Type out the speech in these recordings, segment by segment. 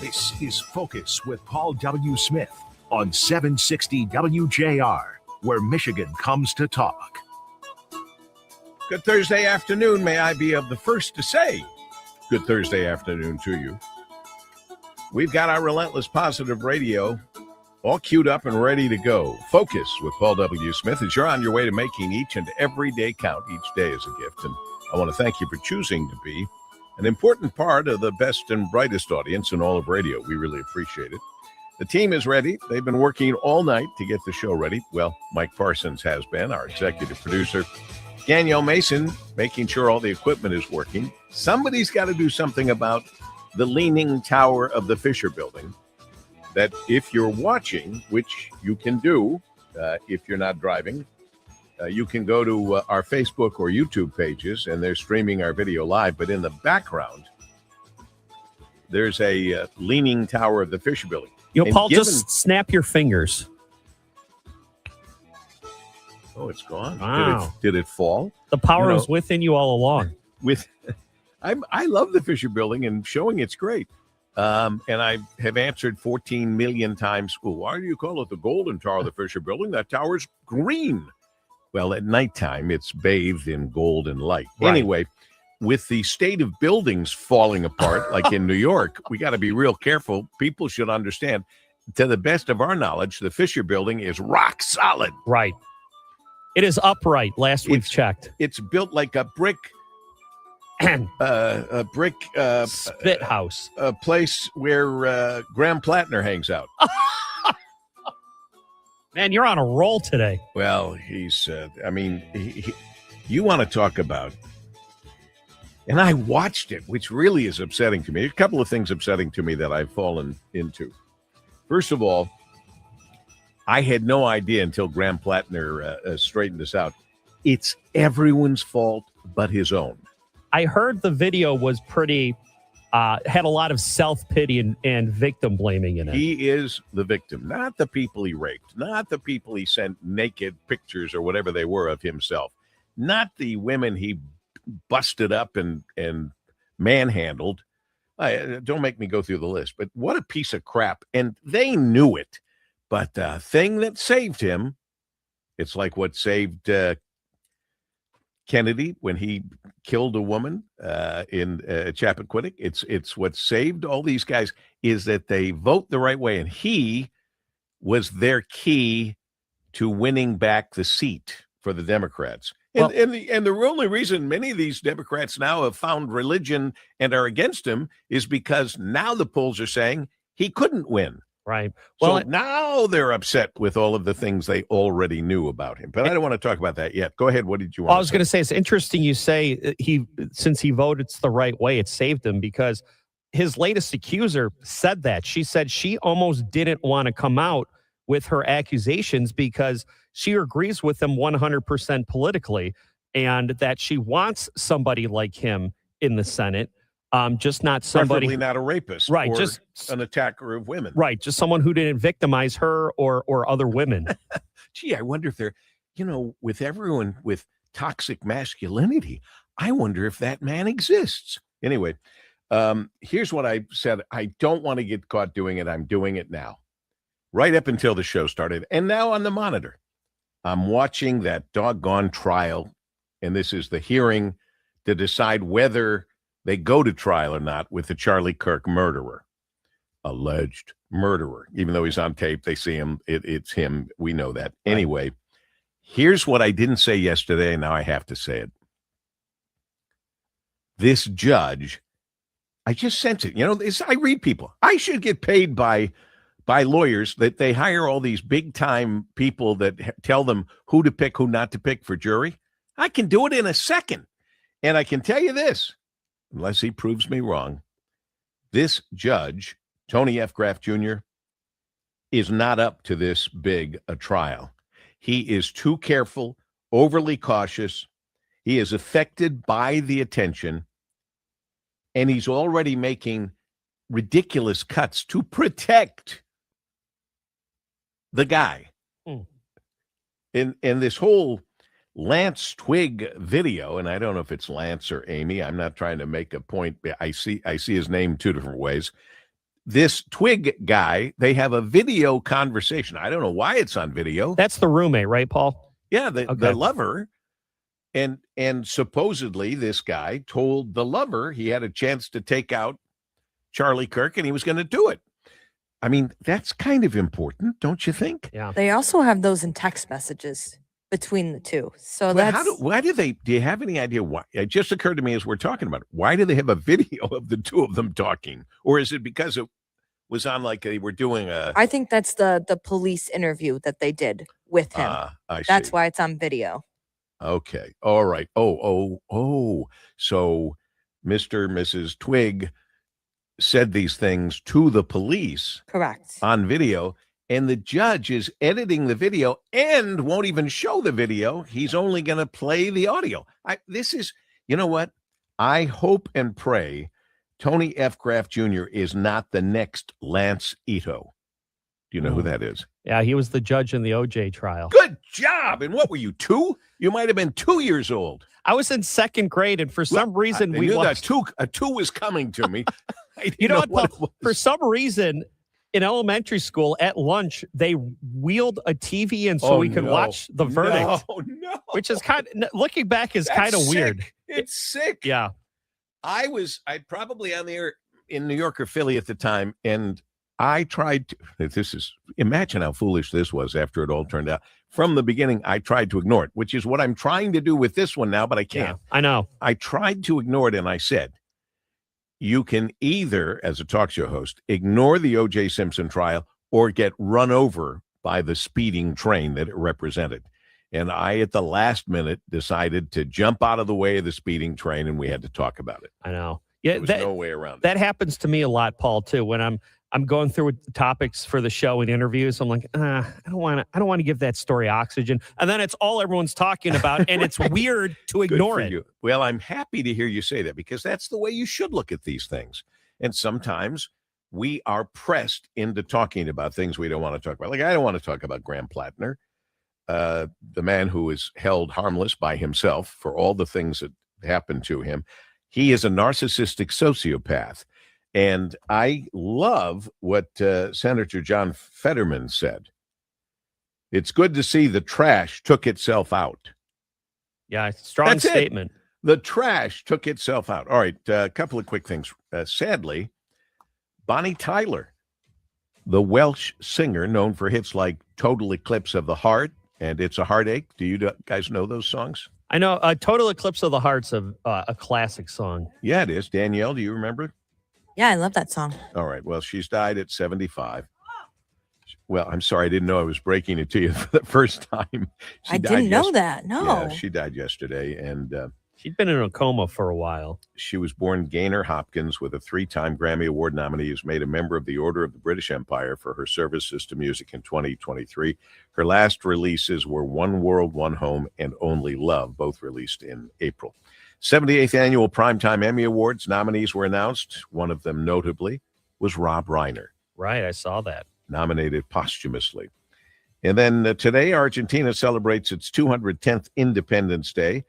This is Focus with Paul W. Smith on 760 WJR, where Michigan comes to talk. Good Thursday afternoon. May I be of the first to say good Thursday afternoon to you. We've got our relentless positive radio all queued up and ready to go. Focus with Paul W. Smith as you're on your way to making each and every day count. Each day is a gift. And I want to thank you for choosing to be an important part of the best and brightest audience in all of radio. We really appreciate it. The team is ready. They've been working all night to get the show ready. Well, Mike Parsons has been, our executive producer. Danielle Mason making sure all the equipment is working. Somebody's got to do something about the leaning tower of the Fisher Building. That if you're watching, which you can do if you're not driving, you can go to our Facebook or YouTube pages, and they're streaming our video live. But in the background, there's a leaning tower of the Fisher Building. You know, Paul, just snap your fingers. Oh, it's gone. Wow. Did it fall? The power is within you all along. I love the Fisher Building, and showing it's great. And I have answered 14 million times, well, why do you call it the Golden Tower of the Fisher Building? That tower's green. Well, at nighttime, it's bathed in golden light. Right. Anyway, with the state of buildings falling apart, like in New York, we got to be real careful. People should understand, to the best of our knowledge, the Fisher Building is rock solid. Right. It is upright. We've checked. It's built like a brick. Spit house. A place where Graham Platner hangs out. Man, you're on a roll today. Well, he's, you want to talk about, and I watched it, which really is upsetting to me. A couple of things upsetting to me that I've fallen into. First of all, I had no idea until Graham Platner straightened this out. It's everyone's fault but his own. I heard the video was pretty, had a lot of self-pity and victim blaming in it. He is the victim, not the people he raped, not the people he sent naked pictures or whatever they were of himself, not the women he busted up and manhandled. Don't make me go through the list, but what a piece of crap. And they knew it. But the thing that saved him, it's like what saved Kennedy when he killed a woman in Chappaquiddick. It's what saved all these guys is that they vote the right way, and he was their key to winning back the seat for the Democrats. And the only reason many of these Democrats now have found religion and are against him is because now the polls are saying he couldn't win. Right. Well, so now they're upset with all of the things they already knew about him. But I don't want to talk about that yet. Go ahead. What did you want? I was going to say, it's interesting you say since he voted the right way, it saved him, because his latest accuser said that. She said she almost didn't want to come out with her accusations because she agrees with him 100% politically, and that she wants somebody like him in the Senate. Just not somebody, preferably not a rapist, right? Or just an attacker of women, right? Just someone who didn't victimize her or other women. Gee, I wonder if they're, with everyone with toxic masculinity, I wonder if that man exists. Anyway, here's what I said. I don't want to get caught doing it. I'm doing it now, right up until the show started, and now on the monitor, I'm watching that doggone trial, and this is the hearing to decide whether they go to trial or not with the Charlie Kirk murderer, alleged murderer. Even though he's on tape, they see him. It's him. We know that. Right. Anyway, here's what I didn't say yesterday, and now I have to say it. This judge, I just sense it. I read people. I should get paid by lawyers that they hire all these big-time people that tell them who to pick, who not to pick for jury. I can do it in a second. And I can tell you this. Unless he proves me wrong, this judge, Tony F. Graff Jr., is not up to this big a trial. He is too careful, overly cautious. He is affected by the attention, and he's already making ridiculous cuts to protect the guy. In this whole Lance Twigg video, and I don't know if it's Lance or Amy. I'm not trying to make a point. I see his name two different ways. this Twig guy, they have a video conversation. I don't know why it's on video. That's the roommate, right, Paul? Yeah, the lover. And supposedly this guy told the lover he had a chance to take out Charlie Kirk and he was going to do it. I mean, that's kind of important, don't you think? Yeah. They also have those in text messages between the two. So Well, why do you have any idea why? It just occurred to me as we're talking about it. Why do they have a video of the two of them talking? Or is it because it was on like they were doing I think that's the police interview that they did with him. That's why it's on video. Okay. All right. Oh. So Mr. and Mrs. Twig said these things to the police. Correct. On video. And the judge is editing the video and won't even show the video. He's only going to play the audio. You know what? I hope and pray Tony F. Graff Jr. is not the next Lance Ito. Do you know who that is? Yeah, he was the judge in the OJ trial. Good job. And what were you, 2? You might have been 2 years old. I was in 2nd grade, and for some reason I we knew watched. that a two was coming to me. You know what, Paul? For some reason, in elementary school, at lunch, they wheeled a TV in so we could watch the verdict. No. Which is looking back, is kind of weird. It's sick. Yeah. I probably on the air in New York or Philly at the time, and I tried to, imagine how foolish this was after it all turned out. From the beginning, I tried to ignore it, which is what I'm trying to do with this one now, but I can't. Yeah, I know. I tried to ignore it, and I said, you can either, as a talk show host, ignore the O.J. Simpson trial or get run over by the speeding train that it represented. And I, at the last minute, decided to jump out of the way of the speeding train, and we had to talk about it. I know. Yeah, there was no way around it. That happens to me a lot, Paul, too. When I'm going through topics for the show and interviews, I'm like, I don't want to give that story oxygen. And then it's all everyone's talking about, and it's weird to ignore it. You. Well, I'm happy to hear you say that, because that's the way you should look at these things. And sometimes we are pressed into talking about things we don't want to talk about. Like, I don't want to talk about Graham Platner, the man who is held harmless by himself for all the things that happened to him. He is a narcissistic sociopath. And I love what Senator John Fetterman said. It's good to see the trash took itself out. Yeah, strong statement. The trash took itself out. All right, a couple of quick things. Sadly, Bonnie Tyler, the Welsh singer known for hits like Total Eclipse of the Heart and It's a Heartache. Do you guys know those songs? I know. Total Eclipse of the Heart's a classic song. Yeah, it is. Danielle, do you remember it? Yeah, I love that song. All right. Well, she's died at 75. Well, I'm sorry. I didn't know I was breaking it to you for the first time. I didn't know that. No. Yeah, she died yesterday. And she'd been in a coma for a while. She was born Gaynor Hopkins with a 3-time Grammy Award nominee, who's made a member of the Order of the British Empire for her services to music in 2023. Her last releases were One World, One Home, and Only Love, both released in April. 78th Annual Primetime Emmy Awards nominees were announced. One of them, notably, was Rob Reiner. Right, I saw that. Nominated posthumously. And then today, Argentina celebrates its 210th Independence Day,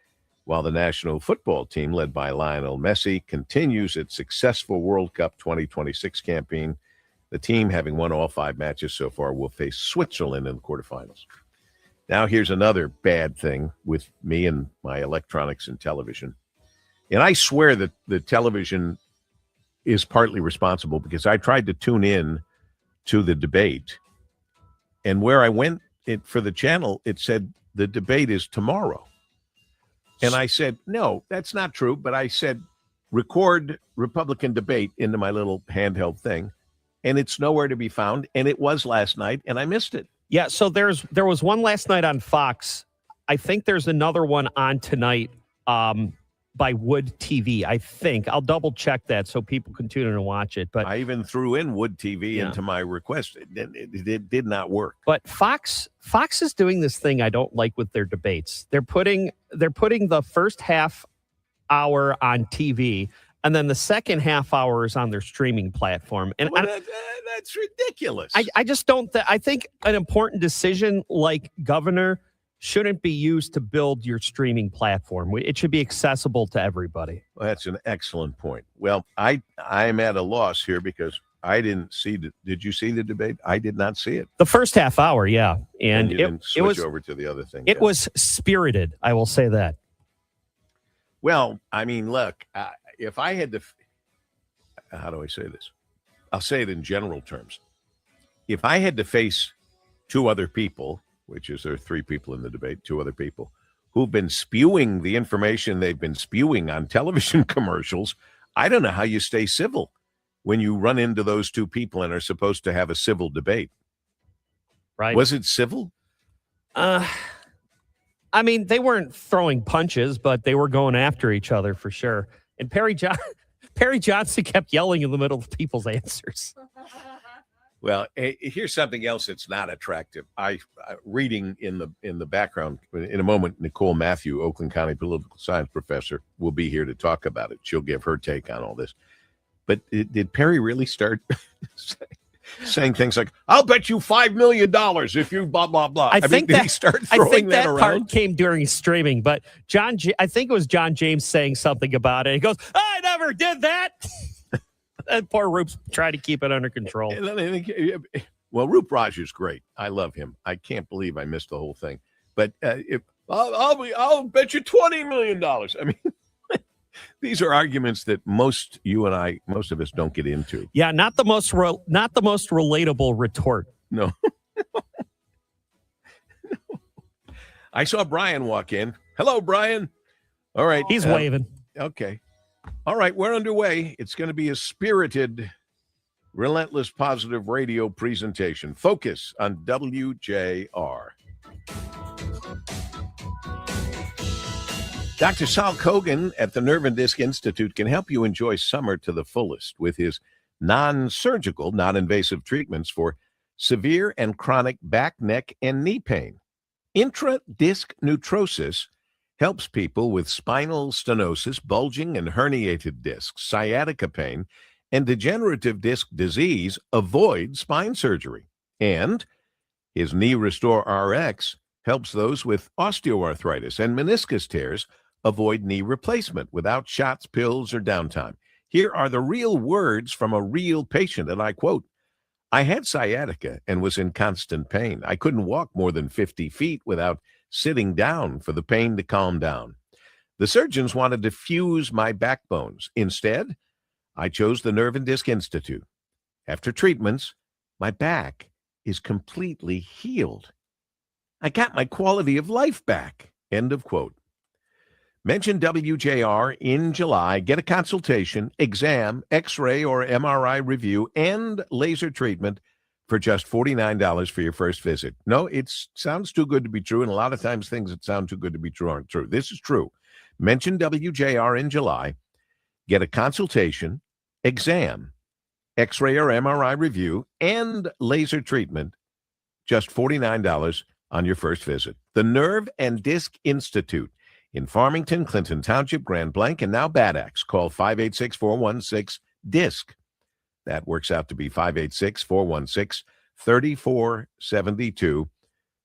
while the national football team, led by Lionel Messi, continues its successful World Cup 2026 campaign. The team, having won all 5 matches so far, will face Switzerland in the quarterfinals. Now, here's another bad thing with me and my electronics and television. And I swear that the television is partly responsible, because I tried to tune in to the debate. And where I went for the channel, it said the debate is tomorrow. And I said, no, that's not true. But I said, record Republican debate into my little handheld thing. And it's nowhere to be found. And it was last night, and I missed it. Yeah, so there was one last night on Fox. I think there's another one on tonight by Wood TV, I think. I'll double check that so people can tune in and watch it. But I even threw in Wood TV into my request. It did not work. But Fox is doing this thing I don't like with their debates. They're putting the first half hour on TV, and then the second half hour is on their streaming platform. And that's ridiculous. I just don't. I think an important decision like governor shouldn't be used to build your streaming platform. It should be accessible to everybody. Well, that's an excellent point. Well, I'm at a loss here, because I didn't see did you see the debate? I did not see it. The first half hour, yeah. And you didn't switch over to the other thing. It was spirited, I will say that. Well, I mean, look, if I had to, how do I say this? I'll say it in general terms. If I had to face two other people, which is there are three people in the debate, two other people, who've been spewing the information they've been spewing on television commercials, I don't know how you stay civil when you run into those two people and are supposed to have a civil debate. Right. Was it civil? I mean, they weren't throwing punches, but they were going after each other for sure. And Perry Johnson kept yelling in the middle of people's answers. Well, here's something else that's not attractive. I reading in the background in a moment. Nicole Matthew, Oakland County political science professor, will be here to talk about it. She'll give her take on all this. But did Perry really start saying things like, "I'll bet you $5 million if you blah blah blah"? I think did he start throwing that around? Part came during streaming, but I think it was John James saying something about it. He goes, "I never did that." And poor Roop's trying to keep it under control. Well, Roop Rogers, great. I love him. I can't believe I missed the whole thing. But I'll bet you $20 million. I mean, these are arguments that most of us don't get into. Yeah, not the most relatable retort. No. I saw Brian walk in. Hello, Brian. All right. He's waving. Okay. All right, we're underway. It's going to be a spirited, relentless, positive radio presentation. Focus on WJR. Dr. Sal Kogan at the Nerve and Disc Institute can help you enjoy summer to the fullest with his non-surgical, non-invasive treatments for severe and chronic back, neck, and knee pain. Intra-disc neutrosis helps people with spinal stenosis, bulging and herniated discs, sciatica pain, and degenerative disc disease avoid spine surgery. And his Knee Restore RX helps those with osteoarthritis and meniscus tears avoid knee replacement without shots, pills, or downtime. Here are the real words from a real patient, and I quote, "I had sciatica and was in constant pain. I couldn't walk more than 50 feet without sitting down for the pain to calm down. The surgeons wanted to fuse my backbones. Instead, I chose the Nerve and Disc Institute. After treatments, my back is completely healed. I got my quality of life back." End of quote. Mention WJR in July. Get a consultation, exam, X-ray or MRI review, and laser treatment for just $49 for your first visit. No, it sounds too good to be true, and a lot of times things that sound too good to be true aren't true. This is true. Mention WJR in July. Get a consultation, exam, X-ray or MRI review, and laser treatment. Just $49 on your first visit. The Nerve and Disc Institute in Farmington, Clinton Township, Grand Blanc, and now Bad Axe. Call 586-416-DISC. That works out to be 586-416-3472.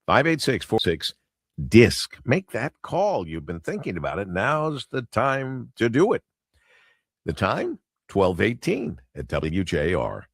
586-416-DISC. Make that call. You've been thinking about it. Now's the time to do it. The time? 12:18 at WJR.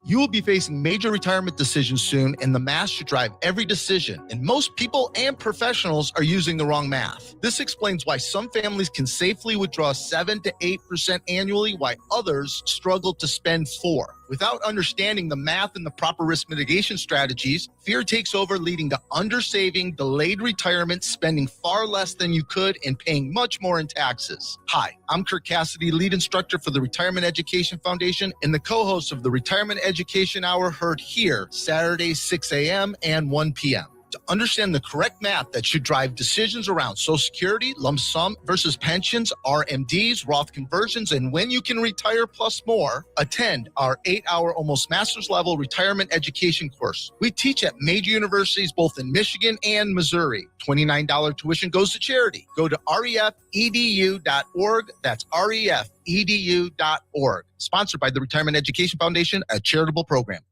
You will be facing major retirement decisions soon, and the math should drive every decision. And most people and professionals are using the wrong math. This explains why some families can safely withdraw 7 to 8% annually, while others struggle to spend 4%. Without understanding the math and the proper risk mitigation strategies, fear takes over, leading to undersaving, delayed retirement, spending far less than you could, and paying much more in taxes. Hi, I'm Kirk Cassidy, lead instructor for the Retirement Education Foundation and the co-host of the Retirement Education Hour, heard here Saturdays 6 a.m. and 1 p.m. To understand the correct math that should drive decisions around Social Security, lump sum versus pensions, RMDs, Roth conversions, and when you can retire plus more, attend our 8-hour almost master's level retirement education course. We teach at major universities both in Michigan and Missouri. $29 tuition goes to charity. Go to refedu.org. That's refedu.org. Sponsored by the Retirement Education Foundation, a charitable program.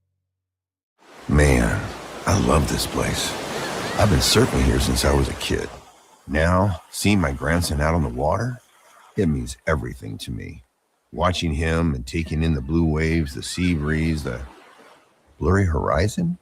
Man, I love this place. I've been surfing here since I was a kid. Now, seeing my grandson out on the water, it means everything to me. watching him and taking in the blue waves, the sea breeze, the blurry horizon.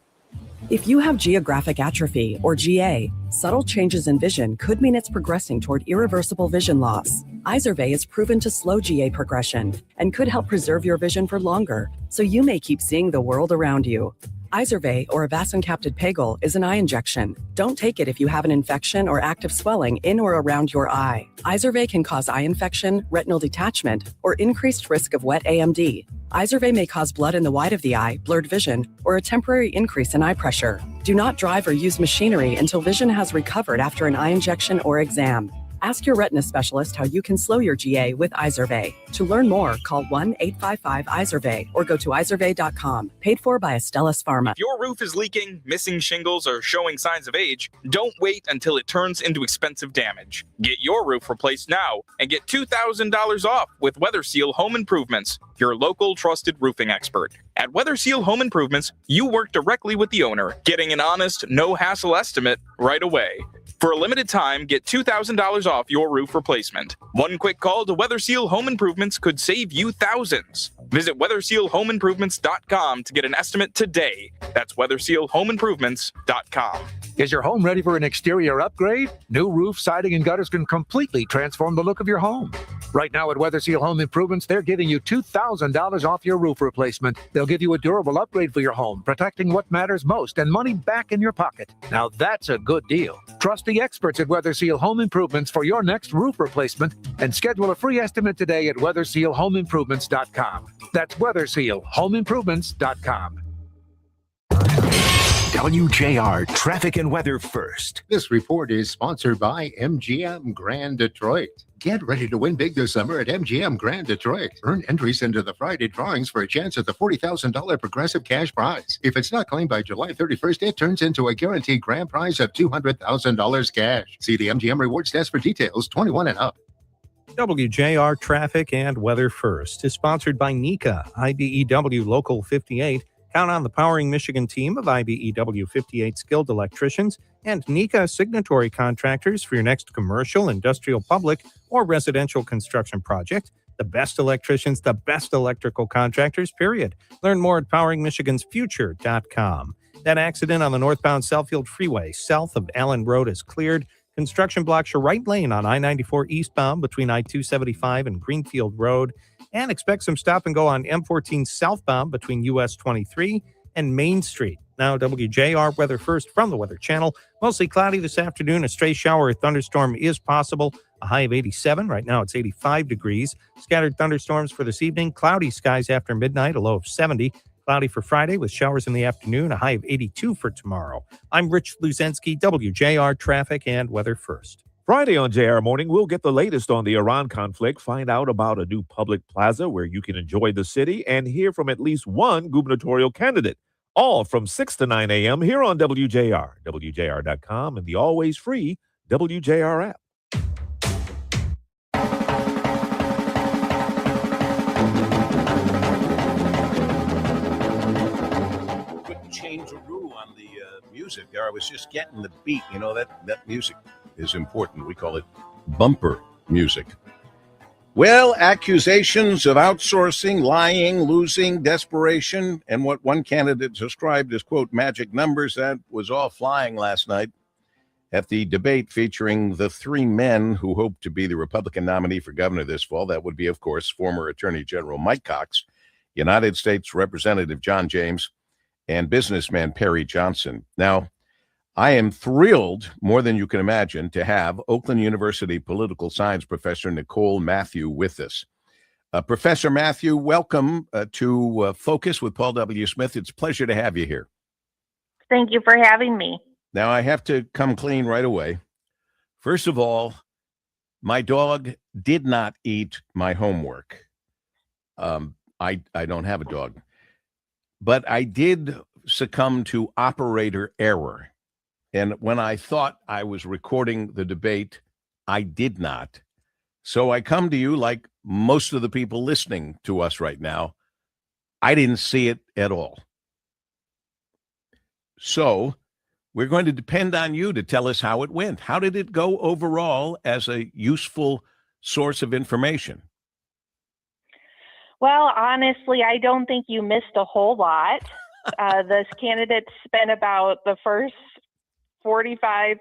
If you have geographic atrophy, or GA, subtle changes in vision could mean it's progressing toward irreversible vision loss. Izervay is proven to slow GA progression and could help preserve your vision for longer, so you may keep seeing the world around you. Izervay, or avacincaptad pegol, is an eye injection. Don't take it if you have an infection or active swelling in or around your eye. Izervay can cause eye infection, retinal detachment, or increased risk of wet AMD. Izervay may cause blood in the white of the eye, blurred vision, or a temporary increase in eye pressure. Do not drive or use machinery until vision has recovered after an eye injection or exam. Ask your retina specialist how you can slow your GA with Izervay. To learn more, call 1-855-IZERVAY or go to izervay.com. Paid for by Astellas Pharma. If your roof is leaking, missing shingles, or showing signs of age, don't wait until it turns into expensive damage. Get your roof replaced now and get $2,000 off with Weather Seal Home Improvements, your local trusted roofing expert. At Weather Seal Home Improvements, you work directly with the owner, getting an honest, no-hassle estimate right away. For a limited time, get $2,000 off your roof replacement. One quick call to Weather Seal Home Improvements could save you thousands. Visit WeatherSealHomeImprovements.com to get an estimate today. That's WeatherSealHomeImprovements.com. Is your home ready for an exterior upgrade? New roof, siding, and gutters can completely transform the look of your home. Right now at Weather Seal Home Improvements, they're giving you $2,000 off your roof replacement. They'll give you a durable upgrade for your home, protecting what matters most and money back in your pocket. Now that's a good deal. Trust the experts at Weather Seal Home Improvements for your next roof replacement and schedule a free estimate today at WeatherSealHomeImprovements.com. That's WeatherSealHomeImprovements.com. WJR Traffic and Weather First. This report is sponsored by MGM Grand Detroit. Get ready to win big this summer at MGM Grand Detroit. Earn entries into the Friday drawings for a chance at the $40,000 Progressive cash prize. If it's not claimed by July 31st, it turns into a guaranteed grand prize of $200,000 cash. See the MGM Rewards desk for details. 21 and up. WJR Traffic and Weather First is sponsored by NECA, IBEW Local 58. Count on the Powering Michigan team of IBEW 58 skilled electricians and NECA signatory contractors for your next commercial, industrial, public, or residential construction project. The best electricians, the best electrical contractors, period. Learn more at poweringmichigansfuture.com. That accident on the northbound Southfield Freeway south of Allen Road is cleared. Construction blocks your right lane on I-94 eastbound between I-275 and Greenfield Road. And expect some stop and go on M14 southbound between US 23 and Main Street. Now, WJR Weather First from the Weather Channel. Mostly cloudy this afternoon. A stray shower or thunderstorm is possible. A high of 87. Right now, it's 85 degrees. Scattered thunderstorms for this evening. Cloudy skies after midnight. A low of 70. Cloudy for Friday with showers in the afternoon. A high of 82 for tomorrow. I'm Rich Luzensky, WJR Traffic and Weather First. Friday on JR Morning, we'll get the latest on the Iran conflict, find out about a new public plaza where you can enjoy the city, and hear from at least one gubernatorial candidate. All from 6 to 9 a.m. here on WJR, WJR.com, and the always free WJR app. Couldn't change a rule on the music there. I was just getting the beat. You know, that music is important. We call it bumper music. Well, accusations of outsourcing, lying, losing, desperation, and what one candidate described as, quote, magic numbers, that was all flying last night at the debate featuring the three men who hope to be the Republican nominee for governor this fall. That would be, of course, former Attorney General Mike Cox, United States Representative John James, and businessman Perry Johnson. Now, I am thrilled, more than you can imagine, to have Oakland University political science professor Nicole Matthew with us. Professor Matthew, welcome to Focus with Paul W. Smith. It's a pleasure to have you here. Thank you for having me. Now, I have to come clean right away. First of all, my dog did not eat my homework. I don't have a dog. But I did succumb to operator error. And when I thought I was recording the debate, I did not. So I come to you like most of the people listening to us right now. I didn't see it at all. So we're going to depend on you to tell us how it went. How did it go overall as a useful source of information? Well, honestly, I don't think you missed a whole lot. The candidates spent about the first 45%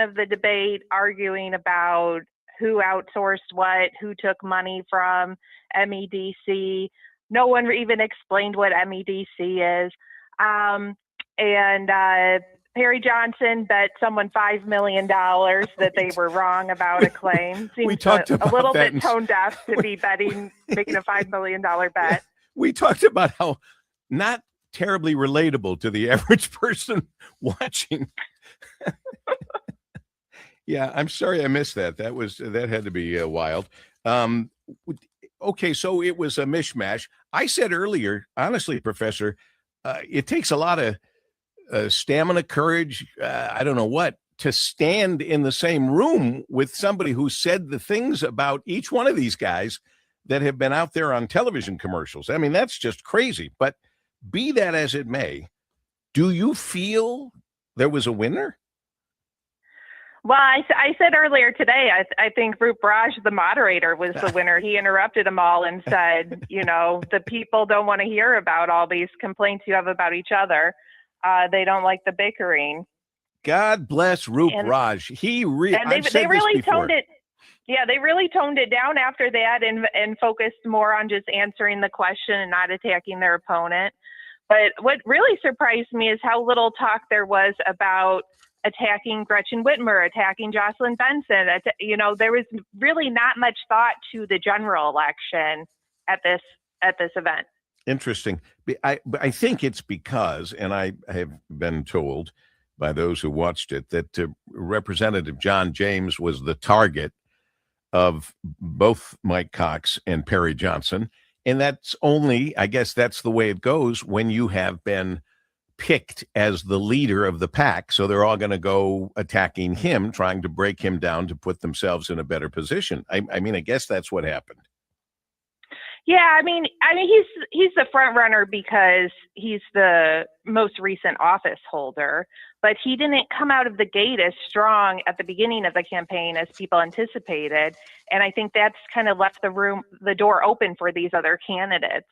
of the debate arguing about who outsourced what, who took money from MEDC. No one even explained what MEDC is. And Perry Johnson bet someone $5 million that they were wrong about a claim. Seems a little bit tone deaf to be making a $5 million bet. We talked about how not terribly relatable to the average person watching. Yeah, I'm sorry I missed that. That had to be wild. Okay, so it was a mishmash. I said earlier, honestly, Professor, it takes a lot of stamina, courage, I don't know what, to stand in the same room with somebody who said the things about each one of these guys that have been out there on television commercials. I mean, that's just crazy. But be that as it may, do you feel there was a winner? Well, I said earlier today, I think Roop Raj, the moderator, was the winner. He interrupted them all and said, the people don't want to hear about all these complaints you have about each other. They don't like the bickering. God bless Roop Raj. They really toned it. Yeah, they really toned it down after that and focused more on just answering the question and not attacking their opponent. But what really surprised me is how little talk there was about attacking Gretchen Whitmer, attacking Jocelyn Benson. There was really not much thought to the general election at this event. Interesting. I think it's because, and I have been told by those who watched it, that Representative John James was the target of both Mike Cox and Perry Johnson. And I guess that's the way it goes when you have been picked as the leader of the pack. So they're all going to go attacking him, trying to break him down to put themselves in a better position. I mean, I guess that's what happened. Yeah, I mean, he's the front runner because he's the most recent office holder, but he didn't come out of the gate as strong at the beginning of the campaign as people anticipated, and I think that's kind of left the door open for these other candidates.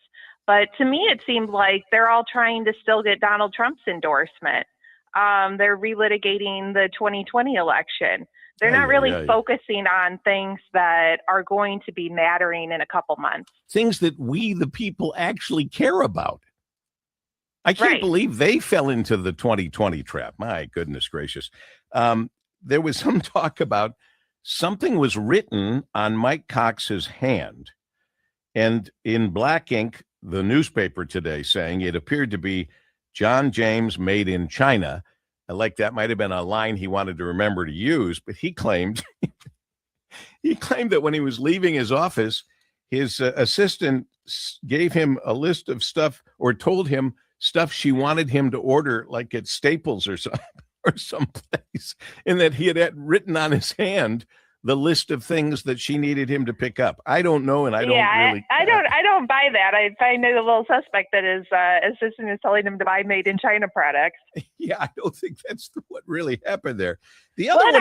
But to me, it seemed like they're all trying to still get Donald Trump's endorsement. They're relitigating the 2020 election. They're not really focusing on things that are going to be mattering in a couple months. Things that we, the people, actually care about. I can't believe they fell into the 2020 trap. My goodness gracious. There was some talk about something was written on Mike Cox's hand. And in black ink, the newspaper today saying it appeared to be John James made in China. Like that might have been a line he wanted to remember to use, but he claimed that when he was leaving his office, his assistant gave him a list of stuff or told him stuff she wanted him to order, like at Staples or someplace, and that he had written on his hand the list of things that she needed him to pick up. I don't know, and I don't buy that. I find it a little suspect that his assistant is telling him to buy made in China products. Yeah, I don't think that's what really happened there. The other one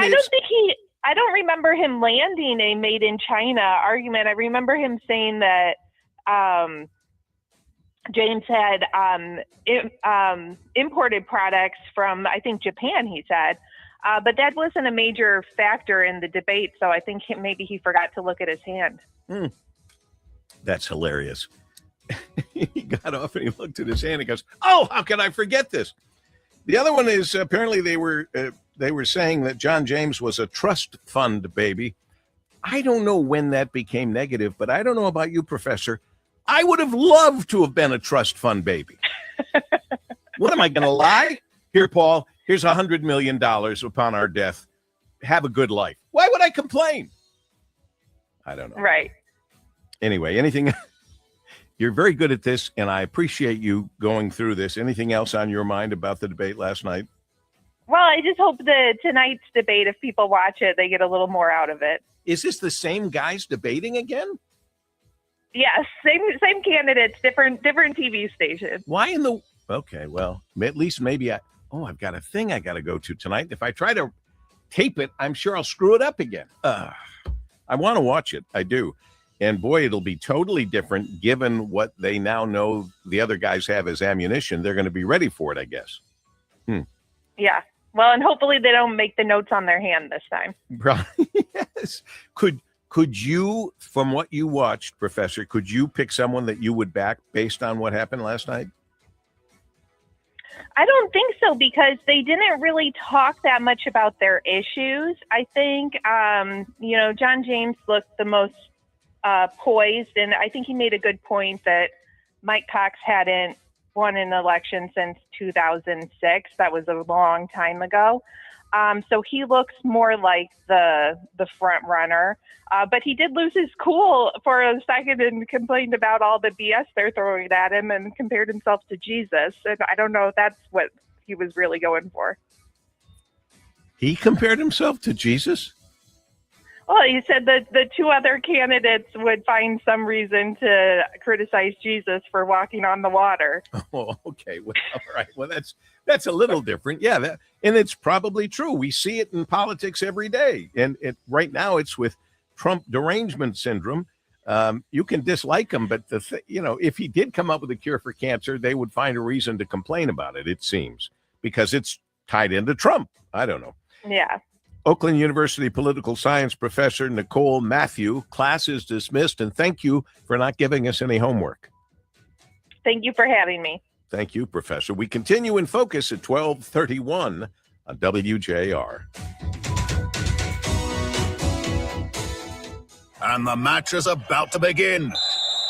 I don't remember him landing a made in China argument. I remember him saying that James had imported products from, I think, Japan, he said. But that wasn't a major factor in the debate, so I think maybe he forgot to look at his hand. That's hilarious. He got off and he looked at his hand and goes, "Oh, how can I forget this?" The other one is apparently they were saying that John James was a trust fund baby. I don't know when that became negative, but I don't know about you, Professor. I would have loved to have been a trust fund baby. What am I going to lie? Here, Paul, here's $100 million upon our death. Have a good life. Why would I complain? I don't know. Right. Anyway, anything? You're very good at this, and I appreciate you going through this. Anything else on your mind about the debate last night? Well, I just hope that tonight's debate, if people watch it, they get a little more out of it. Is this the same guys debating again? Yes, same candidates, different TV stations. Why in the... Okay, well, at least maybe I've got a thing I got to go to tonight. If I try to tape it, I'm sure I'll screw it up again. I want to watch it. I do. And boy, it'll be totally different given what they now know the other guys have as ammunition. They're going to be ready for it, I guess. Yeah. Well, and hopefully they don't make the notes on their hand this time. Yes. Could you, from what you watched, Professor, could you pick someone that you would back based on what happened last night? I don't think so, because they didn't really talk that much about their issues. I think, John James looked the most poised, and I think he made a good point that Mike Cox hadn't won an election since 2006. That was a long time ago. So he looks more like the front runner. But he did lose his cool for a second and complained about all the BS they're throwing at him and compared himself to Jesus. And I don't know if that's what he was really going for. He compared himself to Jesus? Well, he said that the two other candidates would find some reason to criticize Jesus for walking on the water. Oh, okay. Well, all right. Well, that's a little different. Yeah, and it's probably true. We see it in politics every day. And right now it's with Trump derangement syndrome. You can dislike him, but if he did come up with a cure for cancer, they would find a reason to complain about it, it seems, because it's tied into Trump. I don't know. Yeah. Oakland University political science professor Nicole Matthew, class is dismissed, and thank you for not giving us any homework. Thank you for having me. Thank you, Professor. We continue in focus at 12:31 on WJR. And the match is about to begin.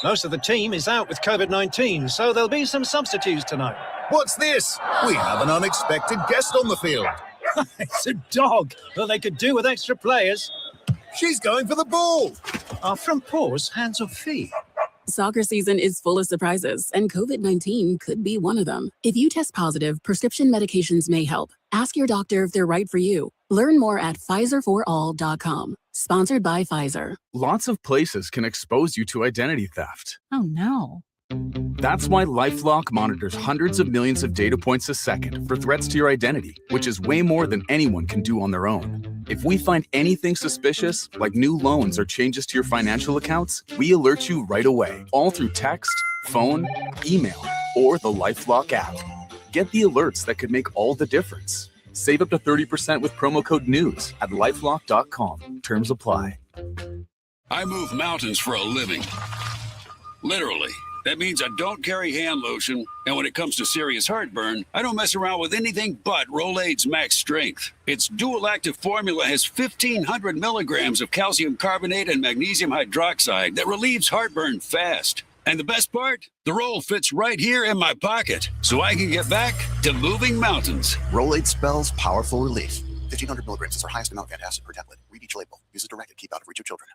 Most of the team is out with COVID-19, so there'll be some substitutes tonight. What's this? We have an unexpected guest on the field. It's a dog that they could do with extra players. She's going for the ball. Our front paws, hands or feet? Soccer season is full of surprises, and COVID-19 could be one of them. If you test positive, prescription medications may help. Ask your doctor if they're right for you. Learn more at PfizerForAll.com. Sponsored by Pfizer. Lots of places can expose you to identity theft. Oh, no. That's why LifeLock monitors hundreds of millions of data points a second for threats to your identity, which is way more than anyone can do on their own. If we find anything suspicious, like new loans or changes to your financial accounts, we alert you right away, all through text, phone, email, or the LifeLock app. Get the alerts that could make all the difference. Save up to 30% with promo code NEWS at LifeLock.com. Terms apply. I move mountains for a living. Literally. That means I don't carry hand lotion, and when it comes to serious heartburn, I don't mess around with anything but Rolaids Max Strength. Its dual-active formula has 1,500 milligrams of calcium carbonate and magnesium hydroxide that relieves heartburn fast. And the best part? The roll fits right here in my pocket, so I can get back to moving mountains. Rolaids spells powerful relief. 1,500 milligrams is our highest amount of antacid per tablet. Read each label. Use as directed. Keep out of reach of children.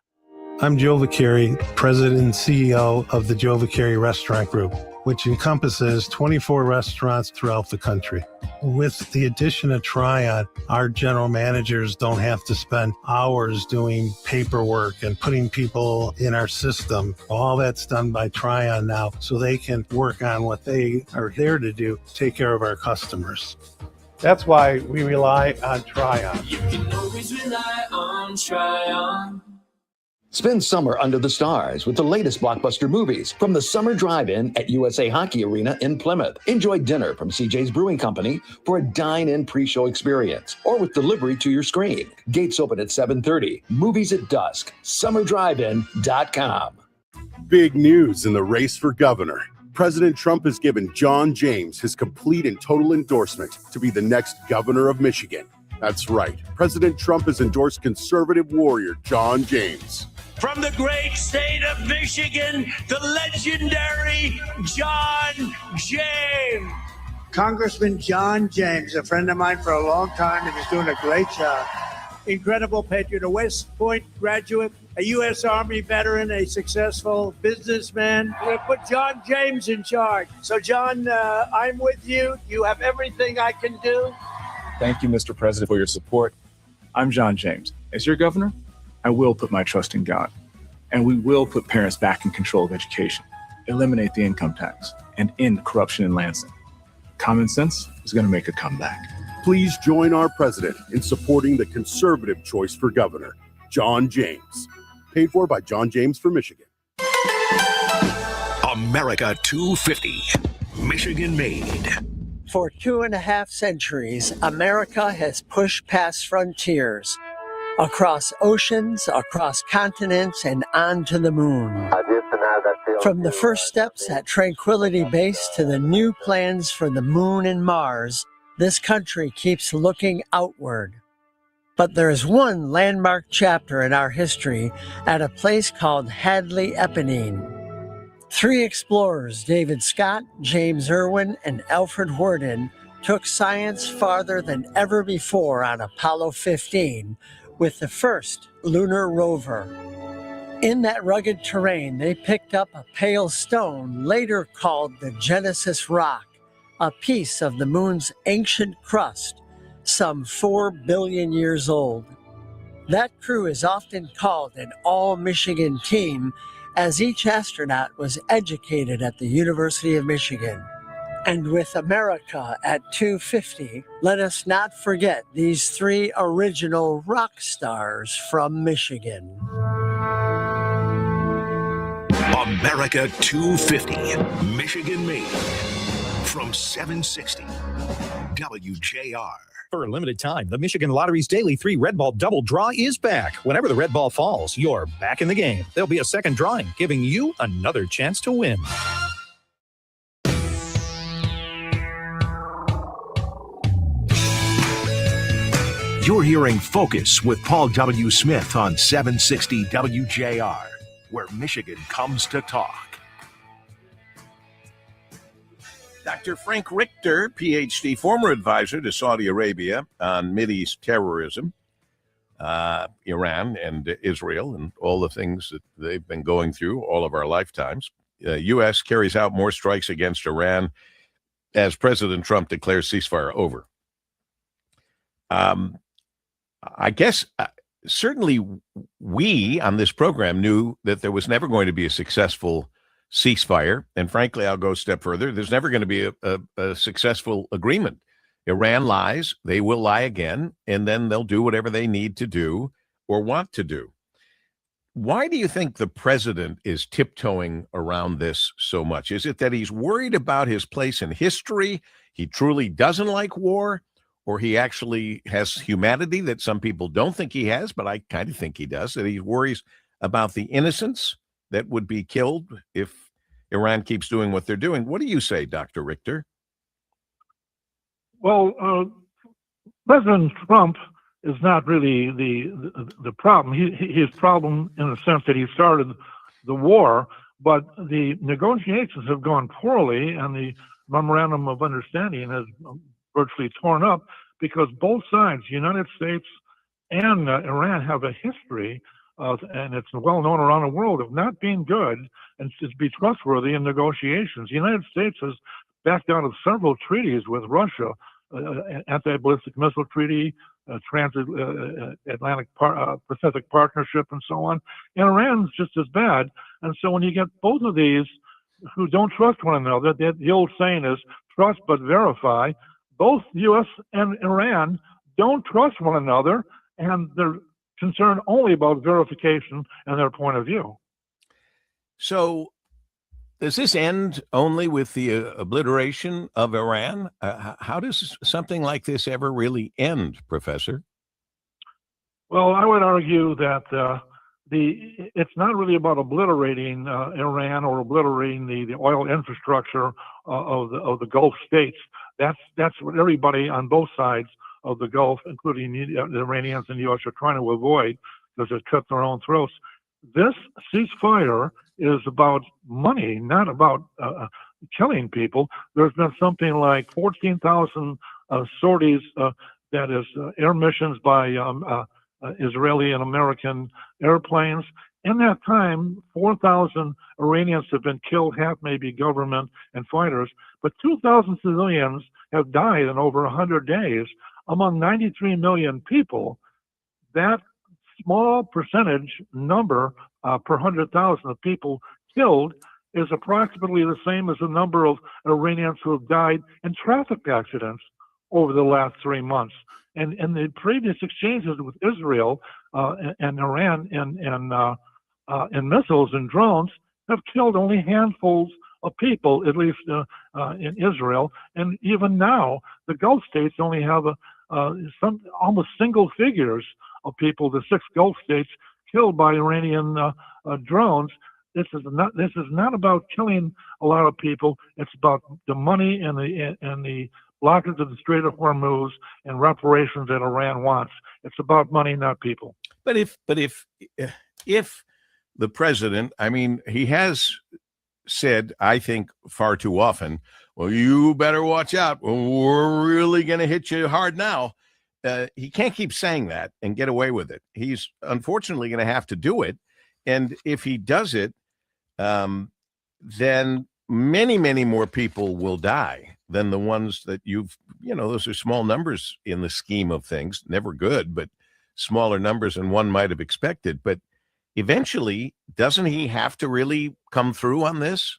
I'm Joe Vicari, President and CEO of the Joe Vicari Restaurant Group, which encompasses 24 restaurants throughout the country. With the addition of Tryon, our general managers don't have to spend hours doing paperwork and putting people in our system. All that's done by Tryon now, so they can work on what they are there to do, take care of our customers. That's why we rely on Tryon. You can always rely on Tryon. Spend summer under the stars with the latest blockbuster movies from the Summer Drive-In at USA Hockey Arena in Plymouth. Enjoy dinner from CJ's Brewing Company for a dine-in pre-show experience or with delivery to your screen. Gates open at 7:30. Movies at dusk. SummerDriveIn.com. Big news in the race for governor. President Trump has given John James his complete and total endorsement to be the next governor of Michigan. That's right. President Trump has endorsed conservative warrior John James. From the great state of Michigan, the legendary John James. Congressman John James, a friend of mine for a long time, and is doing a great job. Incredible patriot, a West Point graduate, a U.S. Army veteran, a successful businessman. We're going to put John James in charge. So, John, I'm with you. You have everything I can do. Thank you, Mr. President, for your support. I'm John James. As your governor, I will put my trust in God, and we will put parents back in control of education, eliminate the income tax, and end corruption in Lansing. Common sense is going to make a comeback. Please join our president in supporting the conservative choice for governor, John James. Paid for by John James for Michigan. America 250. Michigan made. For 2.5 centuries, America has pushed past frontiers, across oceans, across continents, and onto the moon. From the first steps at Tranquility Base to the new plans for the moon and Mars, this country keeps looking outward. But there's one landmark chapter in our history at a place called Hadley Eponine. 3 explorers, David Scott, James Irwin, and Alfred Worden, took science farther than ever before on Apollo 15 with the first lunar rover. In that rugged terrain, they picked up a pale stone later called the Genesis Rock, a piece of the moon's ancient crust, some 4 billion years old. That crew is often called an all-Michigan team, as each astronaut was educated at the University of Michigan. And with America at 250, let us not forget these 3 original rock stars from Michigan. America 250. Michigan made. From 760 WJR. For a limited time, the Michigan Lottery's Daily 3 Red Ball Double Draw is back. Whenever the red ball falls, you're back in the game. There'll be a second drawing, giving you another chance to win. You're hearing Focus with Paul W. Smith on 760 WJR, where Michigan comes to talk. Dr. Frank Richter, PhD, former advisor to Saudi Arabia on Mideast terrorism, Iran and Israel, and all the things that they've been going through all of our lifetimes. U.S. carries out more strikes against Iran as President Trump declares ceasefire over. I guess certainly we on this program knew that there was never going to be a successful ceasefire. And frankly, I'll go a step further. There's never going to be a successful agreement. Iran lies, they will lie again, and then they'll do whatever they need to do or want to do. Why do you think the president is tiptoeing around this so much? Is it that he's worried about his place in history? He truly doesn't like war? Or he actually has humanity that some people don't think he has, but I kind of think he does, that he worries about the innocents that would be killed if Iran keeps doing what they're doing. What do you say, Dr. Richter? Well, President Trump is not really the problem. His problem in the sense that he started the war, but the negotiations have gone poorly, and the memorandum of understanding has virtually torn up because both sides, United States and Iran, have a history of, and it's well known around the world, of not being good and to be trustworthy in negotiations. The United States has backed out of several treaties with Russia, anti-ballistic missile treaty, transatlantic Pacific partnership, and so on. And Iran's just as bad. And so when you get both of these who don't trust one another, the old saying is trust but verify. Both U.S. and Iran don't trust one another, and they're concerned only about verification and their point of view. So does this end only with the obliteration of Iran? How does something like this ever really end, Professor? Well, I would argue that it's not really about obliterating Iran or obliterating the oil infrastructure of the Gulf states. That's what everybody on both sides of the Gulf, including the Iranians and the U.S., are trying to avoid because they've cut their own throats. This ceasefire is about money, not about killing people. There's been something like 14,000 sorties, that is air missions by Israeli and American airplanes. In that time, 4,000 Iranians have been killed, half maybe government and fighters, but 2,000 civilians have died in over 100 days. Among 93 million people, that small percentage number per 100,000 of people killed is approximately the same as the number of Iranians who have died in traffic accidents over the last 3 months. And the previous exchanges with Israel and Iran in and missiles and drones have killed only handfuls of people, at least in Israel. And even now, the Gulf states only have some almost single figures of people. The 6 Gulf states killed by Iranian drones. This is not about killing a lot of people. It's about the money and the blockage of the Strait of Hormuz and reparations that Iran wants. It's about money, not people. But if the president, I mean, he has said, I think far too often, well, you better watch out. We're really going to hit you hard now. He can't keep saying that and get away with it. He's unfortunately going to have to do it. And if he does it, then many, many more people will die than the ones that those are small numbers in the scheme of things. Never good, but smaller numbers than one might have expected. But eventually, doesn't he have to really come through on this?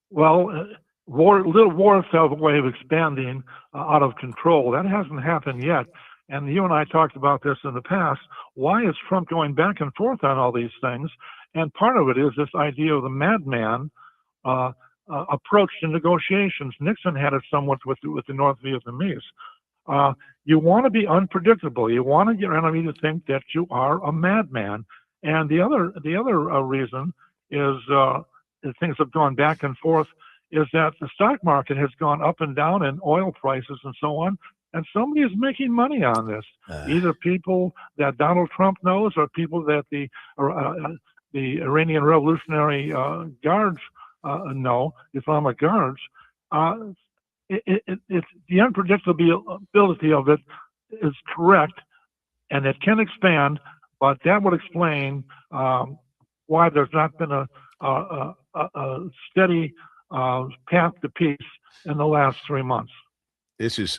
Well, little wars have a way of expanding out of control. That hasn't happened yet. And you and I talked about this in the past. Why is Trump going back and forth on all these things? And part of it is this idea of the madman approach to negotiations. Nixon had it somewhat with the North Vietnamese. You want to be unpredictable. You want your enemy to think that you are a madman. And the other reason is that things have gone back and forth is that the stock market has gone up and down and oil prices and so on. And somebody is making money on this. Either people that Donald Trump knows or people that the Iranian Revolutionary Guards know, Islamic Guards. It's the unpredictability of it is correct, and it can expand, but that would explain why there's not been a steady path to peace in the last 3 months. This is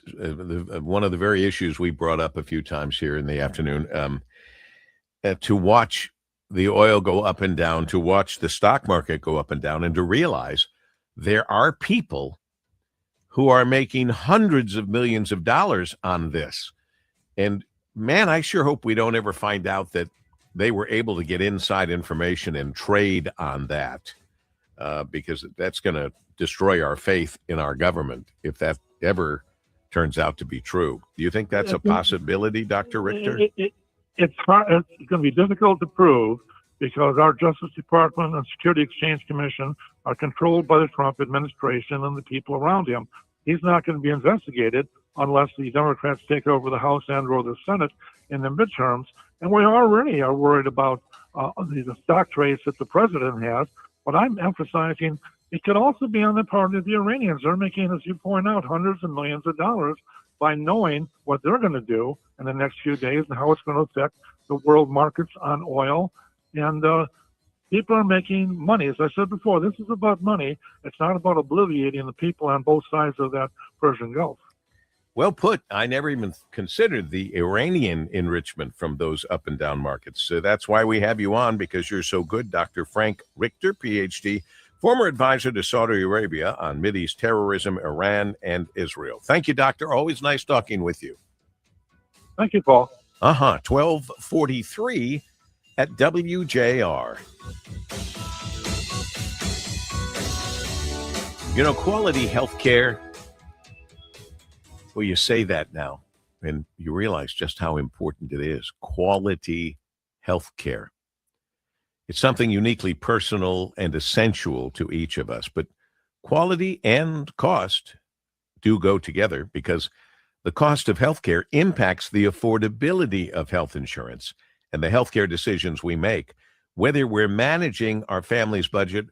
one of the very issues we brought up a few times here in the afternoon. To watch the oil go up and down, to watch the stock market go up and down, and to realize there are people who are making hundreds of millions of dollars on this. And man, I sure hope we don't ever find out that they were able to get inside information and trade on that, because that's going to destroy our faith in our government if that ever turns out to be true. Do you think that's a possibility, Dr. Richter? It's going to be difficult to prove because our Justice Department and Security Exchange Commission are controlled by the Trump administration and the people around him. He's not going to be investigated unless the Democrats take over the House and or the Senate in the midterms. And we already are worried about the stock trades that the president has. But I'm emphasizing it could also be on the part of the Iranians. They're making, as you point out, hundreds of millions of dollars by knowing what they're going to do in the next few days and how it's going to affect the world markets on oil. And people are making money. As I said before, this is about money. It's not about obliviating the people on both sides of that Persian Gulf. Well put. I never even considered the Iranian enrichment from those up and down markets. So that's why we have you on, because you're so good. Dr. Frank Richter, PhD, former advisor to Saudi Arabia on Mideast terrorism, Iran, and Israel. Thank you, Doctor. Always nice talking with you. Thank you, Paul. 1243 at WJR. You know, quality health care. Well, you say that now, and you realize just how important it is. Quality health care. It's something uniquely personal and essential to each of us, but quality and cost do go together because the cost of healthcare impacts the affordability of health insurance and the healthcare decisions we make, whether we're managing our family's budget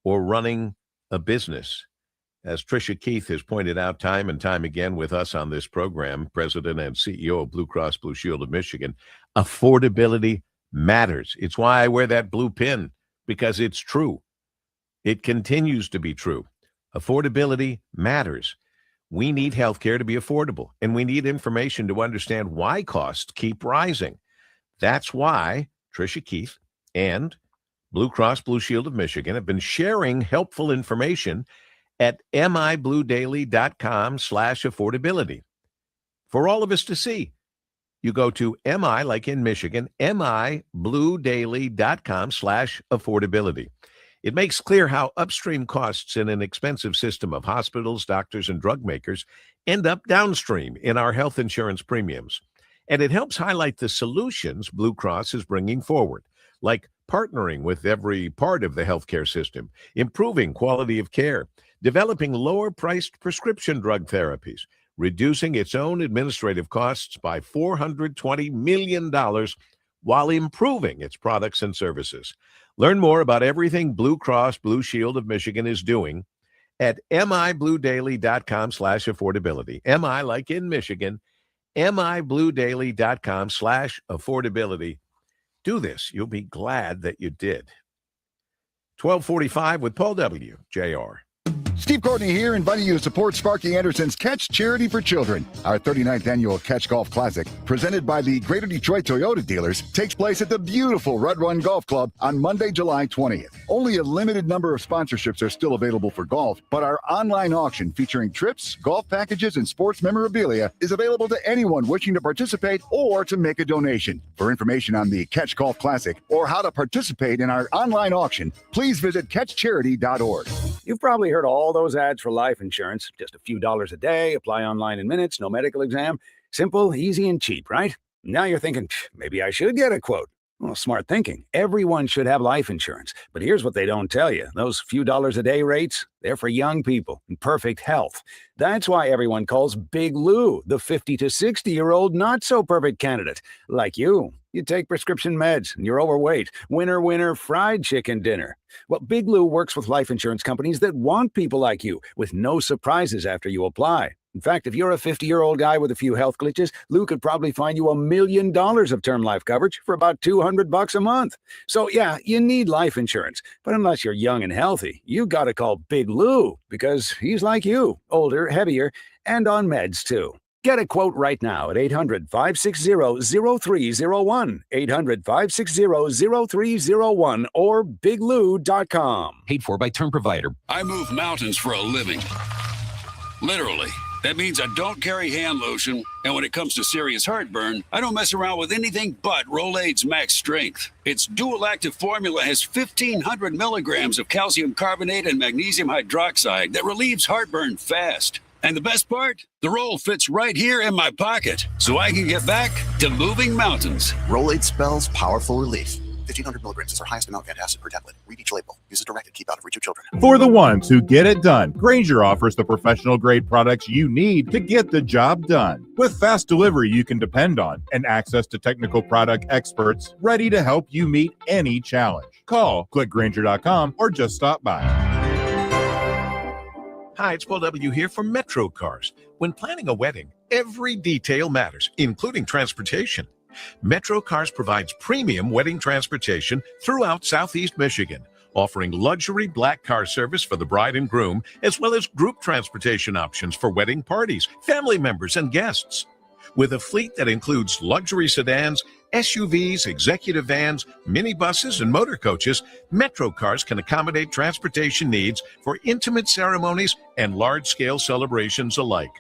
or running a business. As Tricia Keith has pointed out time and time again with us on this program, President and CEO of Blue Cross Blue Shield of Michigan, affordability matters. It's why I wear that blue pin, because it's true. It continues to be true. Affordability matters. We need healthcare to be affordable, and we need information to understand why costs keep rising. That's why Tricia Keith and Blue Cross Blue Shield of Michigan have been sharing helpful information at mibluedaily.com/affordability for all of us to see. You go to MI, like in Michigan, mibluedaily.com/affordability. It makes clear how upstream costs in an expensive system of hospitals, doctors, and drug makers end up downstream in our health insurance premiums. And it helps highlight the solutions Blue Cross is bringing forward, like partnering with every part of the healthcare system, improving quality of care, developing lower-priced prescription drug therapies, reducing its own administrative costs by $420 million while improving its products and services. Learn more about everything Blue Cross Blue Shield of Michigan is doing at mibluedaily.com/affordability. MI, like in Michigan, mibluedaily.com/affordability. Do this. You'll be glad that you did. 1245 with Paul W. JR. Steve Courtney here, inviting you to support Sparky Anderson's Catch Charity for Children. Our 39th annual Catch Golf Classic, presented by the Greater Detroit Toyota dealers, takes place at the beautiful Red Run Golf Club on Monday, July 20th. Only a limited number of sponsorships are still available for golf, but our online auction featuring trips, golf packages, and sports memorabilia is available to anyone wishing to participate or to make a donation. For information on the Catch Golf Classic or how to participate in our online auction, please visit catchcharity.org. You've probably heard all those ads for life insurance. Just a few dollars a day, apply online in minutes, no medical exam. Simple, easy, and cheap, right? Now you're thinking, maybe I should get a quote. Well, smart thinking. Everyone should have life insurance. But here's what they don't tell you. Those few dollars a day rates, they're for young people in perfect health. That's why everyone calls Big Lou the 50 to 60-year-old not-so-perfect candidate. Like you. You take prescription meds and you're overweight. Winner, winner, fried chicken dinner. Well, Big Lou works with life insurance companies that want people like you with no surprises after you apply. In fact, if you're a 50-year-old guy with a few health glitches, Lou could probably find you $1 million of term life coverage for about $200 a month. So yeah, you need life insurance. But unless you're young and healthy, you got to call Big Lou because he's like you, older, heavier, and on meds too. Get a quote right now at 800-560-0301, 800-560-0301, or biglou.com. Paid for by Term Provider. I move mountains for a living. Literally. That means I don't carry hand lotion, and when it comes to serious heartburn, I don't mess around with anything but Rolaids Max Strength. Its dual-active formula has 1,500 milligrams of calcium carbonate and magnesium hydroxide that relieves heartburn fast. And the best part? The roll fits right here in my pocket, so I can get back to moving mountains. Rolaids spells powerful relief. 1,500 milligrams is our highest amount of antacid per tablet. Read each label. Use as directed. Keep out of reach of children. For the ones who get it done, Grainger offers the professional-grade products you need to get the job done. With fast delivery you can depend on and access to technical product experts ready to help you meet any challenge. Call, click Grainger.com, or just stop by. Hi, it's Paul W. here for Metro Cars. When planning a wedding, every detail matters, including transportation. Metro Cars provides premium wedding transportation throughout Southeast Michigan, offering luxury black car service for the bride and groom, as well as group transportation options for wedding parties, family members, and guests. With a fleet that includes luxury sedans, SUVs, executive vans, minibuses, and motor coaches, Metro Cars can accommodate transportation needs for intimate ceremonies and large-scale celebrations alike.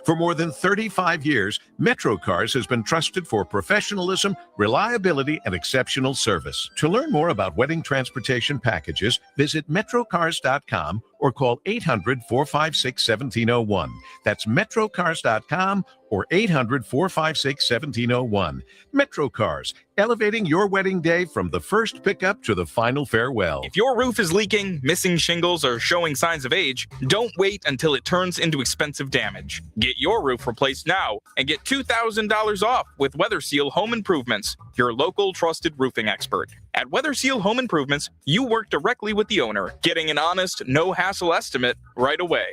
For more than 35 years, Metro Cars has been trusted for professionalism, reliability, and exceptional service. To learn more about wedding transportation packages, visit metrocars.com or call 800-456-1701. That's metrocars.com or 800-456-1701. Metro Cars, elevating your wedding day from the first pickup to the final farewell. If your roof is leaking, missing shingles, or showing signs of age, don't wait until it turns into expensive damage. Get your roof replaced now and get $2,000 off with Weather Seal Home Improvements, your local trusted roofing expert. At Weather Seal Home Improvements, you work directly with the owner, getting an honest, no-hassle estimate right away.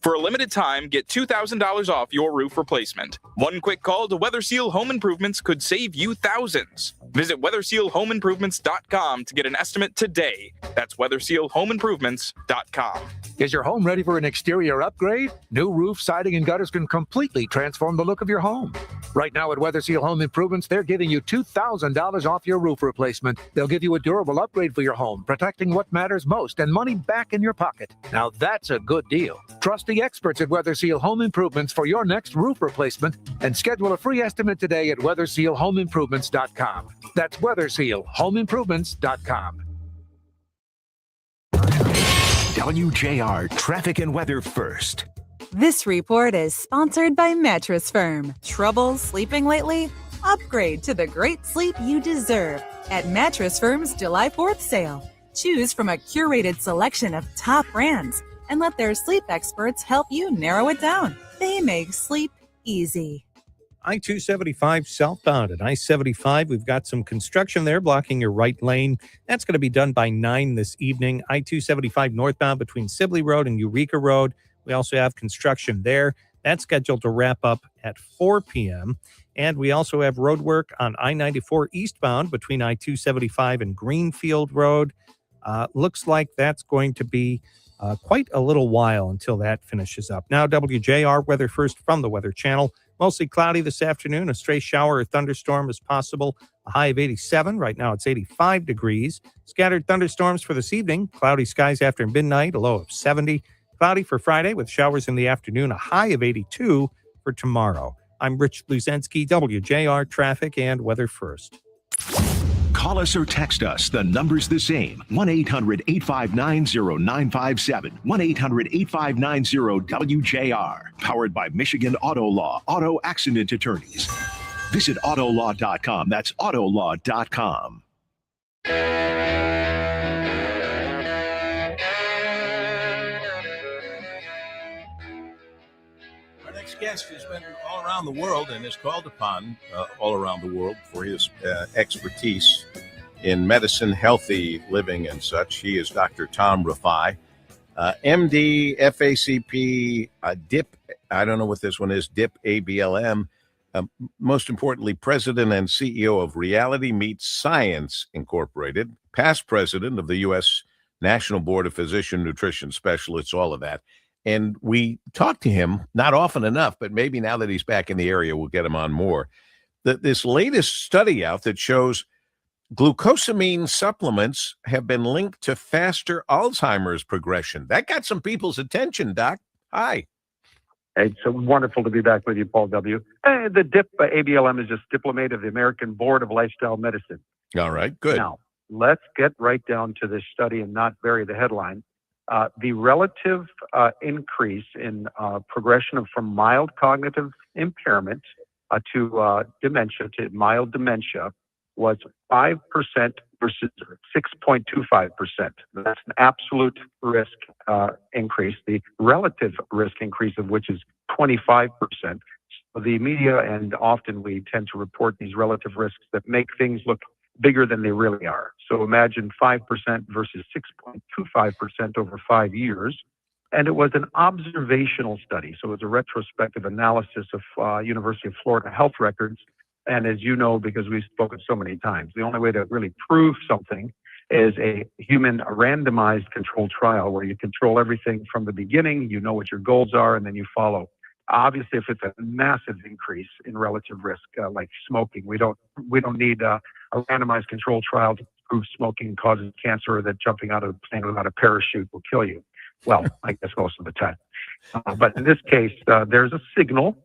For a limited time, get $2,000 off your roof replacement. One quick call to Weather Seal Home Improvements could save you thousands. Visit WeatherSealHomeImprovements.com to get an estimate today. That's WeatherSealHomeImprovements.com. Is your home ready for an exterior upgrade? New roof, siding, and gutters can completely transform the look of your home. Right now at WeatherSeal Home Improvements, they're giving you $2,000 off your roof replacement. They'll give you a durable upgrade for your home, protecting what matters most and money back in your pocket. Now that's a good deal. Trust the experts at WeatherSeal Home Improvements for your next roof replacement and schedule a free estimate today at WeatherSealHomeImprovements.com. That's WeatherSealHomeImprovements.com. WJR Traffic and Weather First. This report is sponsored by Mattress Firm. Trouble sleeping lately? Upgrade to the great sleep you deserve at Mattress Firm's July 4th sale. Choose from a curated selection of top brands and let their sleep experts help you narrow it down. They make sleep easy. I-275 southbound at I-75. We've got some construction there blocking your right lane. That's going to be done by 9 this evening. I-275 northbound between Sibley Road and Eureka Road. We also have construction there. That's scheduled to wrap up at 4 p.m. And we also have road work on I-94 eastbound between I-275 and Greenfield Road. Looks like that's going to be quite a little while until that finishes up. Now, WJR weather first from the Weather Channel. Mostly cloudy this afternoon. A stray shower or thunderstorm is possible. A high of 87. Right now it's 85 degrees. Scattered thunderstorms for this evening. Cloudy skies after midnight. A low of 70. Cloudy for Friday with showers in the afternoon. A high of 82 for tomorrow. I'm Rich Bluzensky, WJR Traffic and Weather First. Call us or text us. The number's the same. 1-800-859-0957. 1-800-859-WJR. Powered by Michigan Auto Law. Auto Accident Attorneys. Visit Autolaw.com. That's Autolaw.com. Our next guest has been all around the world and is called upon all around the world for his expertise in medicine, healthy living, and such. He is Dr. Tom Rafai, MD, FACP, DIP, I don't know what this one is, DIP, ABLM. Most importantly, president and CEO of Reality Meets Science Incorporated, past president of the U.S. National Board of Physician Nutrition Specialists, all of that. And we talked to him, not often enough, but maybe now that he's back in the area, we'll get him on more. This latest study out that shows glucosamine supplements have been linked to faster Alzheimer's progression. That got some people's attention, Doc. Hi. It's wonderful to be back with you, Paul W. The DIP ABLM is just diplomat of the American Board of Lifestyle Medicine. All right, good. Now, let's get right down to this study and not bury the headline. The relative increase in progression from mild cognitive impairment to dementia, to mild dementia, was 5% versus 6.25%. That's an absolute risk increase. The relative risk increase of which is 25%. So the media, and often we tend to report these relative risks that make things look bigger than they really are. So imagine 5% versus 6.25% over 5 years. And it was an observational study. So it was a retrospective analysis of University of Florida health records. And as you know, because we've spoken so many times, the only way to really prove something is a human randomized controlled trial where you control everything from the beginning, you know what your goals are, and then you follow. Obviously, if it's a massive increase in relative risk, like smoking, we don't need a randomized controlled trial to prove smoking causes cancer or that jumping out of a plane without a parachute will kill you. Well, I guess most of the time. But in this case, there's a signal,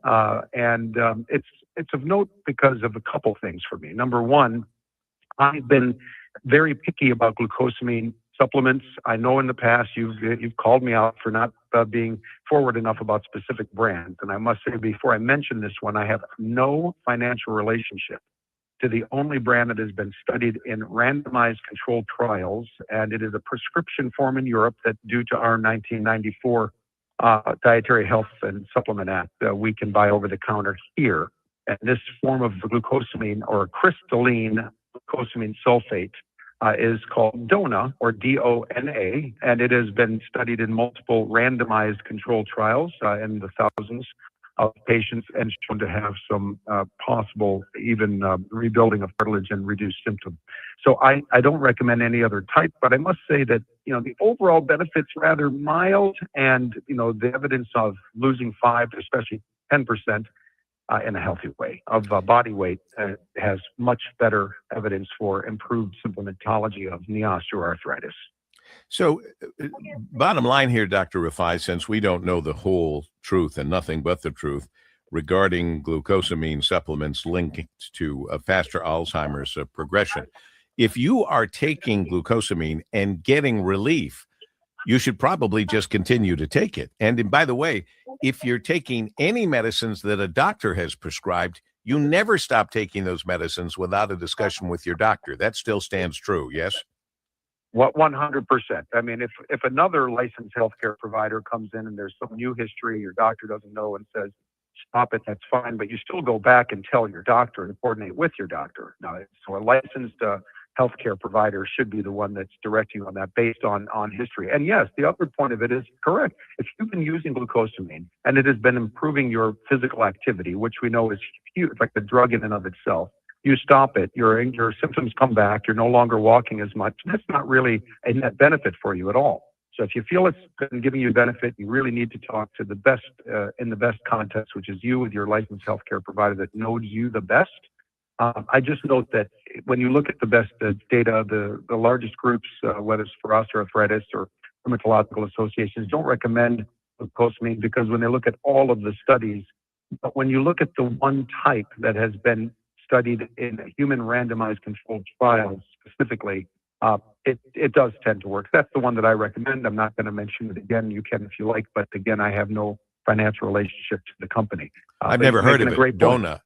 and it's of note because of a couple things for me. Number one, I've been very picky about glucosamine supplements. I know in the past you've called me out for not being forward enough about specific brands. And I must say, before I mention this one, I have no financial relationship to the only brand that has been studied in randomized controlled trials. And it is a prescription form in Europe that, due to our 1994 Dietary Health and Supplement Act, we can buy over the counter here. And this form of glucosamine, or crystalline glucosamine sulfate, is called DONA, or DONA, and it has been studied in multiple randomized controlled trials in the thousands of patients and shown to have some possible even rebuilding of cartilage and reduced symptoms. So I don't recommend any other type, but I must say that, the overall benefit's rather mild, and, the evidence of losing 5 to especially 10% in a healthy way of body weight has much better evidence for improved symptomatology of knee osteoarthritis. So, bottom line here, Dr. Rafai, since we don't know the whole truth and nothing but the truth regarding glucosamine supplements linked to faster Alzheimer's progression, if you are taking glucosamine and getting relief, you should probably just continue to take it. And by the way, if you're taking any medicines that a doctor has prescribed, you never stop taking those medicines without a discussion with your doctor. That still stands true, yes? What 100%. I mean, if another licensed healthcare provider comes in and there's some new history your doctor doesn't know and says, stop it, that's fine, but you still go back and tell your doctor and coordinate with your doctor. Now, so a licensed healthcare provider should be the one that's directing on that based on history. And yes, the other point of it is correct. If you've been using glucosamine and it has been improving your physical activity, which we know is huge, like the drug in and of itself, you stop it, your symptoms come back, you're no longer walking as much. That's not really a net benefit for you at all. So if you feel it's been giving you benefit, you really need to talk to the best in the best context, which is you with your licensed healthcare provider that knows you the best. I just note that when you look at the best data, the largest groups, whether it's for osteoarthritis or rheumatological associations, don't recommend glucosamine because when they look at all of the studies, but when you look at the one type that has been studied in human randomized controlled trials specifically, it does tend to work. That's the one that I recommend. I'm not going to mention it again. You can if you like, but again, I have no financial relationship to the company. I've never heard of it. Dona.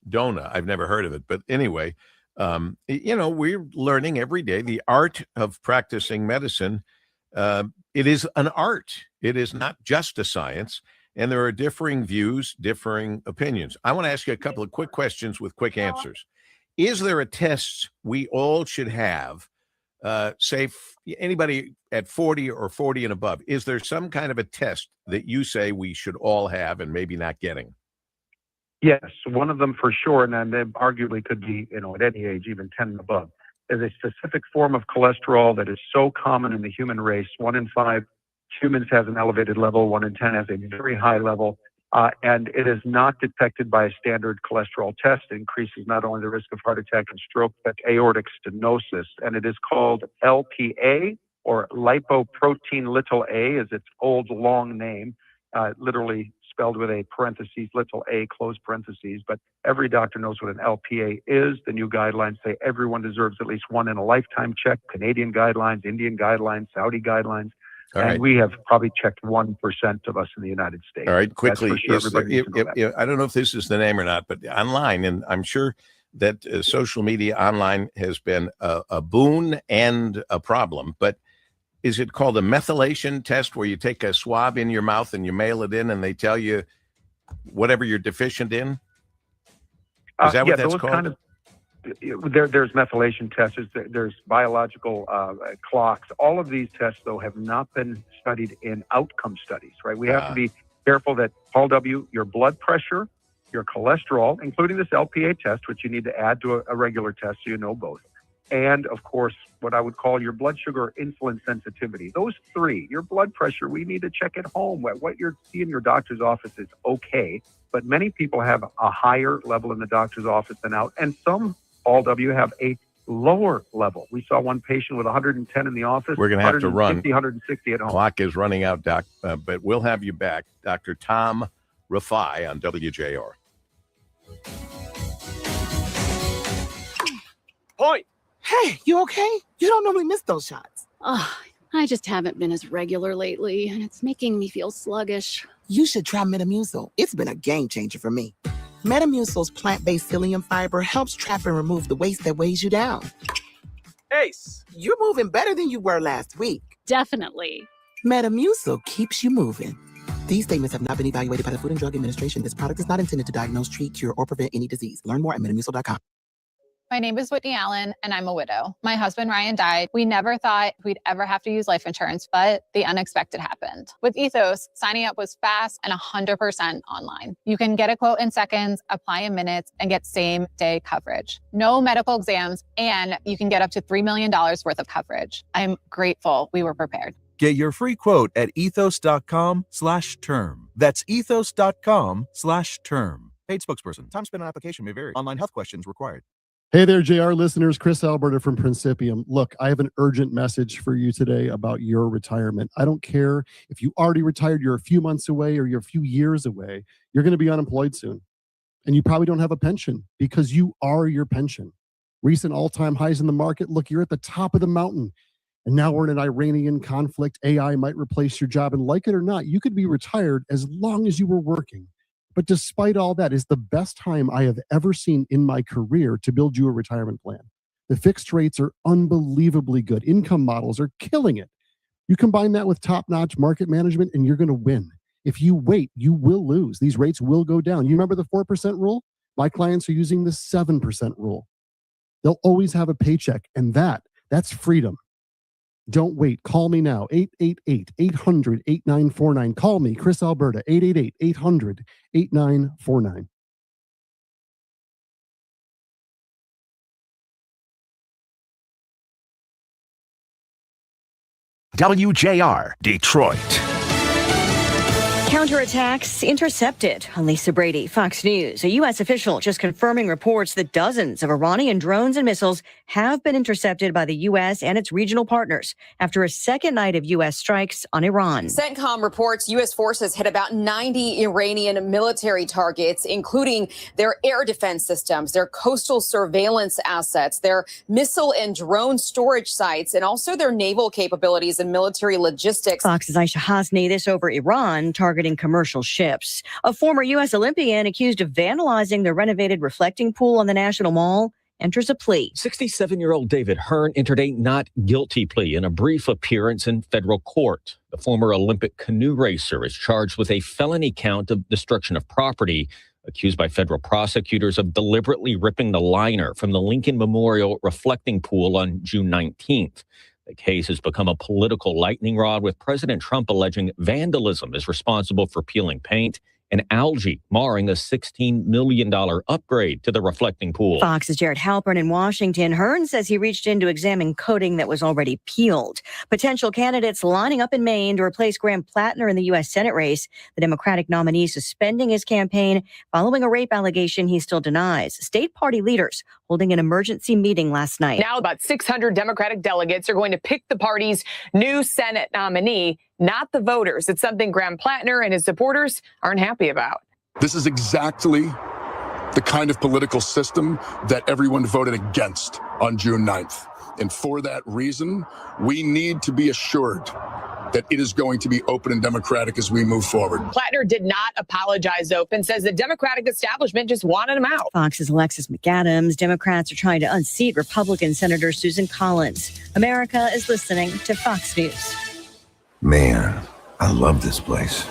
I've never heard of it. But anyway, we're learning every day the art of practicing medicine. It is an art. It is not just a science. And there are differing views, differing opinions. I want to ask you a couple of quick questions with quick answers. Is there a test we all should have, say anybody at 40 or 40 and above? Is there some kind of a test that you say we should all have and maybe not getting? Yes, one of them for sure, and then they arguably could be, at any age, even 10 and above, is a specific form of cholesterol that is so common in the human race. 1 in 5 humans has an elevated level, 1 in 10 has a very high level, and it is not detected by a standard cholesterol test. It increases not only the risk of heart attack and stroke, but aortic stenosis, and it is called LPA, or lipoprotein little a, is its old long name, literally spelled with a parentheses, little a, close parentheses, but every doctor knows what an LPA is. The new guidelines say everyone deserves at least one in a lifetime check. Canadian guidelines, Indian guidelines, Saudi guidelines. All and right. we have probably checked 1% of us in the United States. All right, quickly. That's for sure. Everybody needs to know that. I don't know if this is the name or not, but online, and I'm sure that social media online has been a boon and a problem, but is it called a methylation test where you take a swab in your mouth and you mail it in and they tell you whatever you're deficient in? Is that what that's called? There's methylation tests. There's biological clocks. All of these tests, though, have not been studied in outcome studies, right? We have to be careful that, Paul W., your blood pressure, your cholesterol, including this LPA test, which you need to add to a regular test so you know both, and, of course, what I would call your blood sugar or insulin sensitivity. Those three, your blood pressure, we need to check at home. What you're seeing in your doctor's office is okay, but many people have a higher level in the doctor's office than out, and some, all W, have a lower level. We saw one patient with 110 in the office. We're going to have to run. 160 at home. Clock is running out, Doc, but we'll have you back. Dr. Tom Rafai on WJR. Point. Hey, you okay? You don't normally miss those shots. Oh, I just haven't been as regular lately, and it's making me feel sluggish. You should try Metamucil. It's been a game changer for me. Metamucil's plant-based psyllium fiber helps trap and remove the waste that weighs you down. Ace. You're moving better than you were last week. Definitely. Metamucil keeps you moving. These statements have not been evaluated by the Food and Drug Administration. This product is not intended to diagnose, treat, cure, or prevent any disease. Learn more at metamucil.com. My name is Whitney Allen, and I'm a widow. My husband, Ryan, died. We never thought we'd ever have to use life insurance, but the unexpected happened. With Ethos, signing up was fast and 100% online. You can get a quote in seconds, apply in minutes, and get same-day coverage. No medical exams, and you can get up to $3 million worth of coverage. I'm grateful we were prepared. Get your free quote at ethos.com/term. That's ethos.com/term. Paid spokesperson. Time spent on application may vary. Online health questions required. Hey there, JR listeners. Chris Alberta from Principium. Look, I have an urgent message for you today about your retirement. I don't care if you already retired, you're a few months away, or you're a few years away. You're going to be unemployed soon. And you probably don't have a pension because you are your pension. Recent all-time highs in the market. Look, you're at the top of the mountain. And now we're in an Iranian conflict. AI might replace your job. And like it or not, you could be retired as long as you were working. But despite all that, it's the best time I have ever seen in my career to build you a retirement plan. The fixed rates are unbelievably good. Income models are killing it. You combine that with top-notch market management, and you're going to win. If you wait, you will lose. These rates will go down. You remember the 4% rule? My clients are using the 7% rule. They'll always have a paycheck, and that's freedom. Don't wait. Call me now, 888-800-8949. Call me, Chris Alberta, 888-800-8949. WJR, Detroit. Counterattacks intercepted. On Lisa Brady, Fox News. A U.S. official just confirming reports that dozens of Iranian drones and missiles have been intercepted by the U.S. and its regional partners after a second night of U.S. strikes on Iran. CENTCOM reports U.S. forces hit about 90 Iranian military targets, including their air defense systems, their coastal surveillance assets, their missile and drone storage sites, and also their naval capabilities and military logistics. Fox's Aisha Hasni, this over Iran targeting commercial ships. A former U.S. Olympian accused of vandalizing the renovated reflecting pool on the National Mall enters a plea. 67-year-old David Hearn entered a not guilty plea in a brief appearance in federal court. The former Olympic canoe racer is charged with a felony count of destruction of property, accused by federal prosecutors of deliberately ripping the liner from the Lincoln Memorial reflecting pool on June 19th. The case has become a political lightning rod, with President Trump alleging vandalism is responsible for peeling paint and algae, marring a $16 million upgrade to the reflecting pool. Fox's Jared Halpern in Washington. Hearn says he reached in to examine coating that was already peeled. Potential candidates lining up in Maine to replace Graham Platner in the U.S. Senate race. The Democratic nominee suspending his campaign following a rape allegation he still denies. State party leaders holding an emergency meeting last night. Now about 600 Democratic delegates are going to pick the party's new Senate nominee, not the voters. It's something Graham Platner and his supporters aren't happy about. This is exactly the kind of political system that everyone voted against on June 9th. And for that reason, we need to be assured that it is going to be open and democratic as we move forward. Platner did not apologize, though, and says the Democratic establishment just wanted him out. Fox's Alexis McAdams. Democrats are trying to unseat Republican Senator Susan Collins. America is listening to Fox News. Man, I love this place.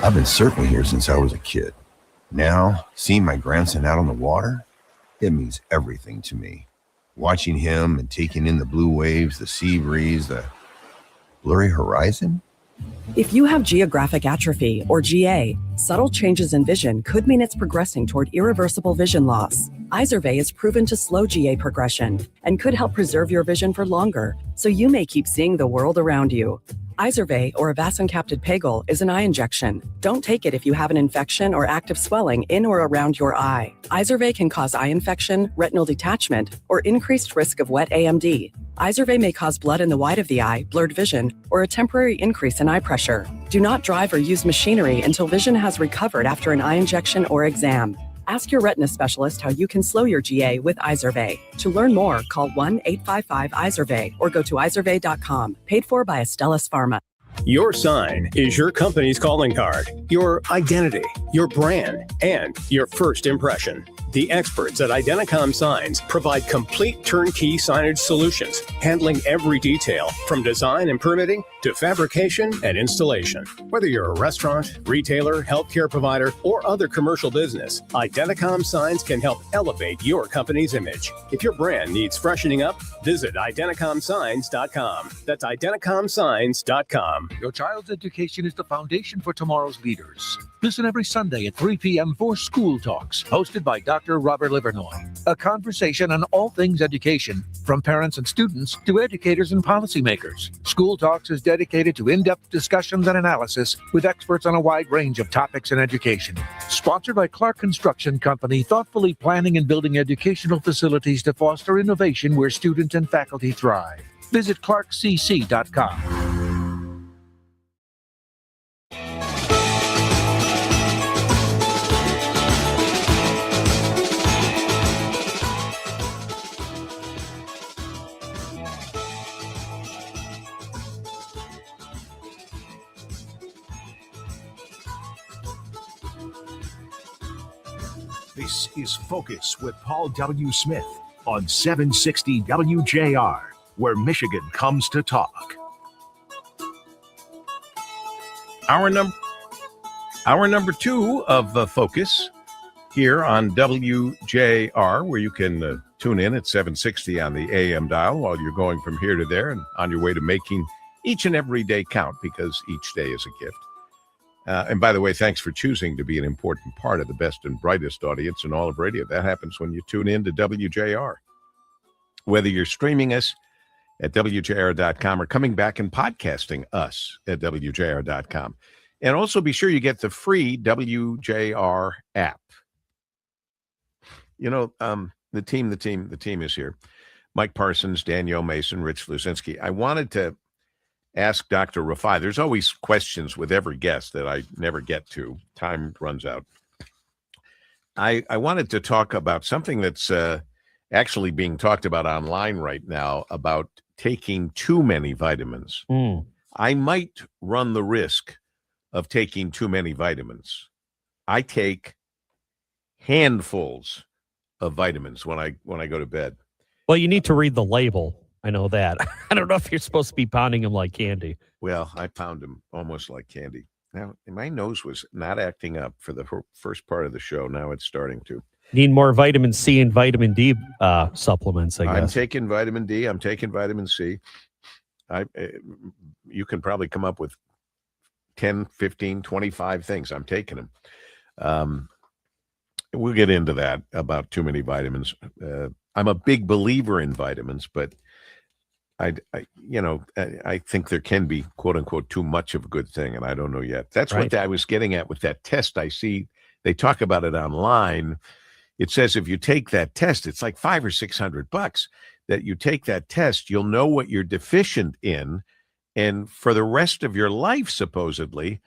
I've been surfing here since I was a kid. Now, seeing my grandson out on the water, it means everything to me. Watching him and taking in the blue waves, the sea breeze, the blurry horizon. If you have geographic atrophy, or GA, subtle changes in vision could mean it's progressing toward irreversible vision loss. Izervay is proven to slow GA progression and could help preserve your vision for longer, so you may keep seeing the world around you. Izervay, or avacincaptad pegol, is an eye injection. Don't take it if you have an infection or active swelling in or around your eye. Izervay can cause eye infection, retinal detachment, or increased risk of wet AMD. Izervay may cause blood in the white of the eye, blurred vision, or a temporary increase in eye pressure. Do not drive or use machinery until vision has recovered after an eye injection or exam. Ask your retina specialist how you can slow your GA with Izervay. To learn more, call 1-855-IZERVAY or go to izervay.com. Paid for by Astellas Pharma. Your sign is your company's calling card, your identity, your brand, and your first impression. The experts at Identicom Signs provide complete turnkey signage solutions, handling every detail from design and permitting to fabrication and installation. Whether you're a restaurant, retailer, healthcare provider, or other commercial business, Identicom Signs can help elevate your company's image. If your brand needs freshening up, visit IdenticomSigns.com. That's IdenticomSigns.com. Your child's education is the foundation for tomorrow's leaders. Listen every Sunday at 3 p.m. for School Talks, hosted by Dr. Robert Livernoy. A conversation on all things education, from parents and students to educators and policymakers. School Talks is dedicated to in-depth discussions and analysis with experts on a wide range of topics in education. Sponsored by Clark Construction Company, thoughtfully planning and building educational facilities to foster innovation where students and faculty thrive. Visit clarkcc.com. This is Focus with Paul W. Smith on 760 WJR, where Michigan comes to talk. Hour number 2 of Focus here on WJR, where you can tune in at 760 on the AM dial while you're going from here to there and on your way to making each and every day count, because each day is a gift. And by the way, thanks for choosing to be an important part of the best and brightest audience in all of radio. That happens when you tune in to WJR. Whether you're streaming us at WJR.com or coming back and podcasting us at WJR.com. And also be sure you get the free WJR app. You know, the team is here. Mike Parsons, Danielle Mason, Rich Flusinski. I wanted to ask Dr. Rafai. There's always questions with every guest that I never get to. Time runs out. I wanted to talk about something that's actually being talked about online right now, about taking too many vitamins. I might run the risk of taking too many vitamins. I take handfuls of vitamins when I go to bed. Well, you need to read the label. I know that. I don't know if you're supposed to be pounding them like candy. Well, I pound them almost like candy. Now, my nose was not acting up for the first part of the show. Now it's starting to. Need more vitamin C and vitamin D supplements, I guess. I'm taking vitamin D. I'm taking vitamin C. You can probably come up with 10, 15, 25 things. I'm taking them. We'll get into that about too many vitamins. I'm a big believer in vitamins, but I think there can be, quote unquote, too much of a good thing, and I don't know yet. That's right. What I was getting at with that test. I see they talk about it online. It says if you take that test, it's like $500 or $600 that you take that test, you'll know what you're deficient in, and for the rest of your life, supposedly,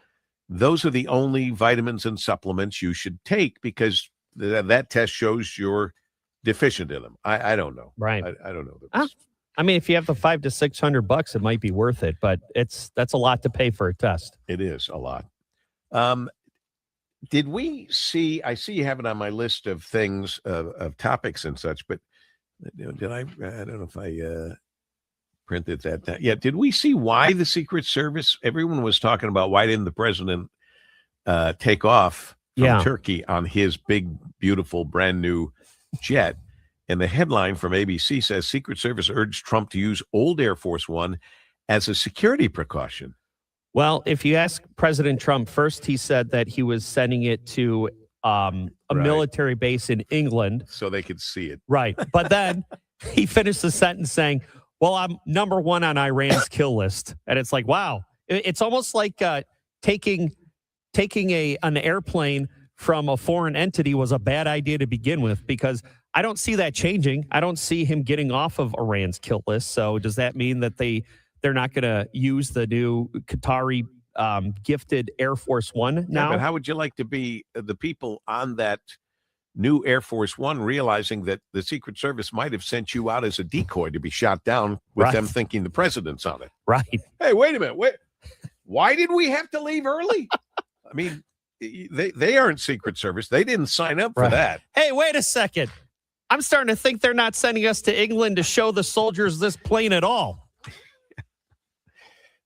those are the only vitamins and supplements you should take, because that test shows you're deficient in them. I don't know. Right. I don't know. I mean, if you have the $500 to $600, it might be worth it, but that's a lot to pay for a test. It is a lot. Did we see? I see you have it on my list of things of topics and such, but did I? I don't know if I printed that down. Yeah. Did we see why the Secret Service? Everyone was talking about why didn't the president take off from Turkey on his big, beautiful, brand new jet? And the headline from ABC says Secret Service urged Trump to use old Air Force One as a security precaution. Well, if you ask President Trump, first he said that he was sending it to a military base in England. So they could see it. Right. But then he finished the sentence saying, well, I'm number one on Iran's kill list. And it's like, wow. It's almost like taking an airplane from a foreign entity was a bad idea to begin with, because I don't see that changing. I don't see him getting off of Iran's kill list. So does that mean that they're not going to use the new Qatari gifted Air Force One now? Yeah, but how would you like to be the people on that new Air Force One realizing that the Secret Service might have sent you out as a decoy to be shot down with them thinking the president's on it? Right. Hey, wait a minute. Why did we have to leave early? I mean, they aren't Secret Service. They didn't sign up for that. Hey, wait a second. I'm starting to think they're not sending us to England to show the soldiers this plane at all.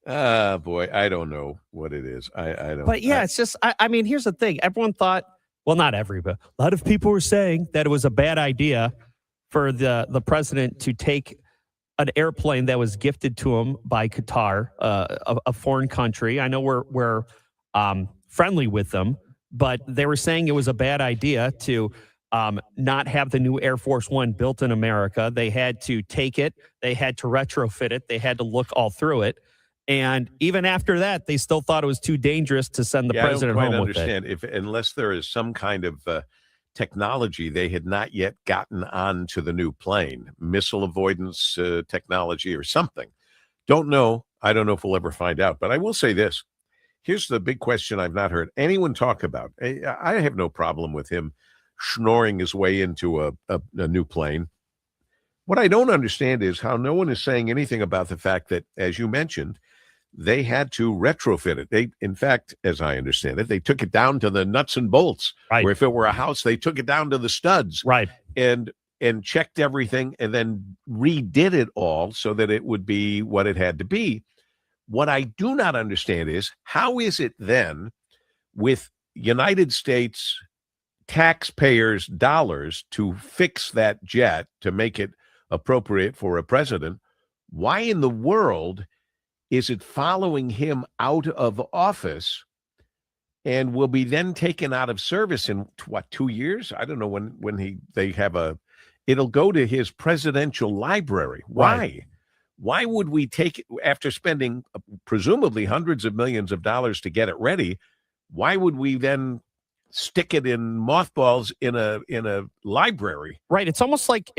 Boy, I don't know what it is. I don't. But yeah, it's just, I mean, here's the thing. Everyone thought, well, not everybody, a lot of people were saying that it was a bad idea for the president to take an airplane that was gifted to him by Qatar, a foreign country. I know we're friendly with them, but they were saying it was a bad idea to not have the new Air Force One built in America. They had to take it. They had to retrofit it. They had to look all through it. And even after that, they still thought it was too dangerous to send the president home with it. I don't quite understand unless there is some kind of technology they had not yet gotten onto the new plane, missile avoidance technology or something. Don't know. I don't know if we'll ever find out. But I will say this. Here's the big question I've not heard anyone talk about. I have no problem with him schnoring his way into a new plane. What I don't understand is how no one is saying anything about the fact that, as you mentioned, they had to retrofit it. They, in fact, as I understand it, they took it down to the nuts and bolts. Right. Where if it were a house, they took it down to the studs. Right. And checked everything and then redid it all so that it would be what it had to be. What I do not understand is how is it then with United States taxpayers' dollars to fix that jet to make it appropriate for a president? Why in the world is it following him out of office and will be then taken out of service in 2 years? I don't know when they have it'll go to his presidential library. Why? Right. Why would we take it after spending presumably hundreds of millions of dollars to get it ready? Why would we then stick it in mothballs in a library? Right. It's almost like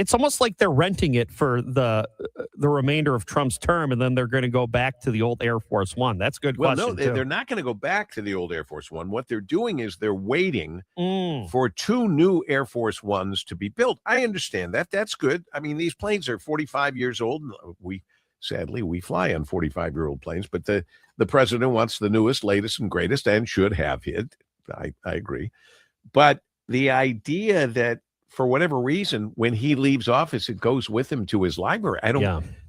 they're renting it for the remainder of Trump's term, and then they're going to go back to the old Air Force One. That's a good question. Well, no, they're not going to go back to the old Air Force One. What they're doing is they're waiting for 2 new Air Force Ones to be built. I understand that. That's good. I mean, these planes are 45 years old. Sadly, we fly on 45-year-old planes, but the president wants the newest, latest, and greatest and should have it. I agree. But the idea that for whatever reason, when he leaves office, it goes with him to his library.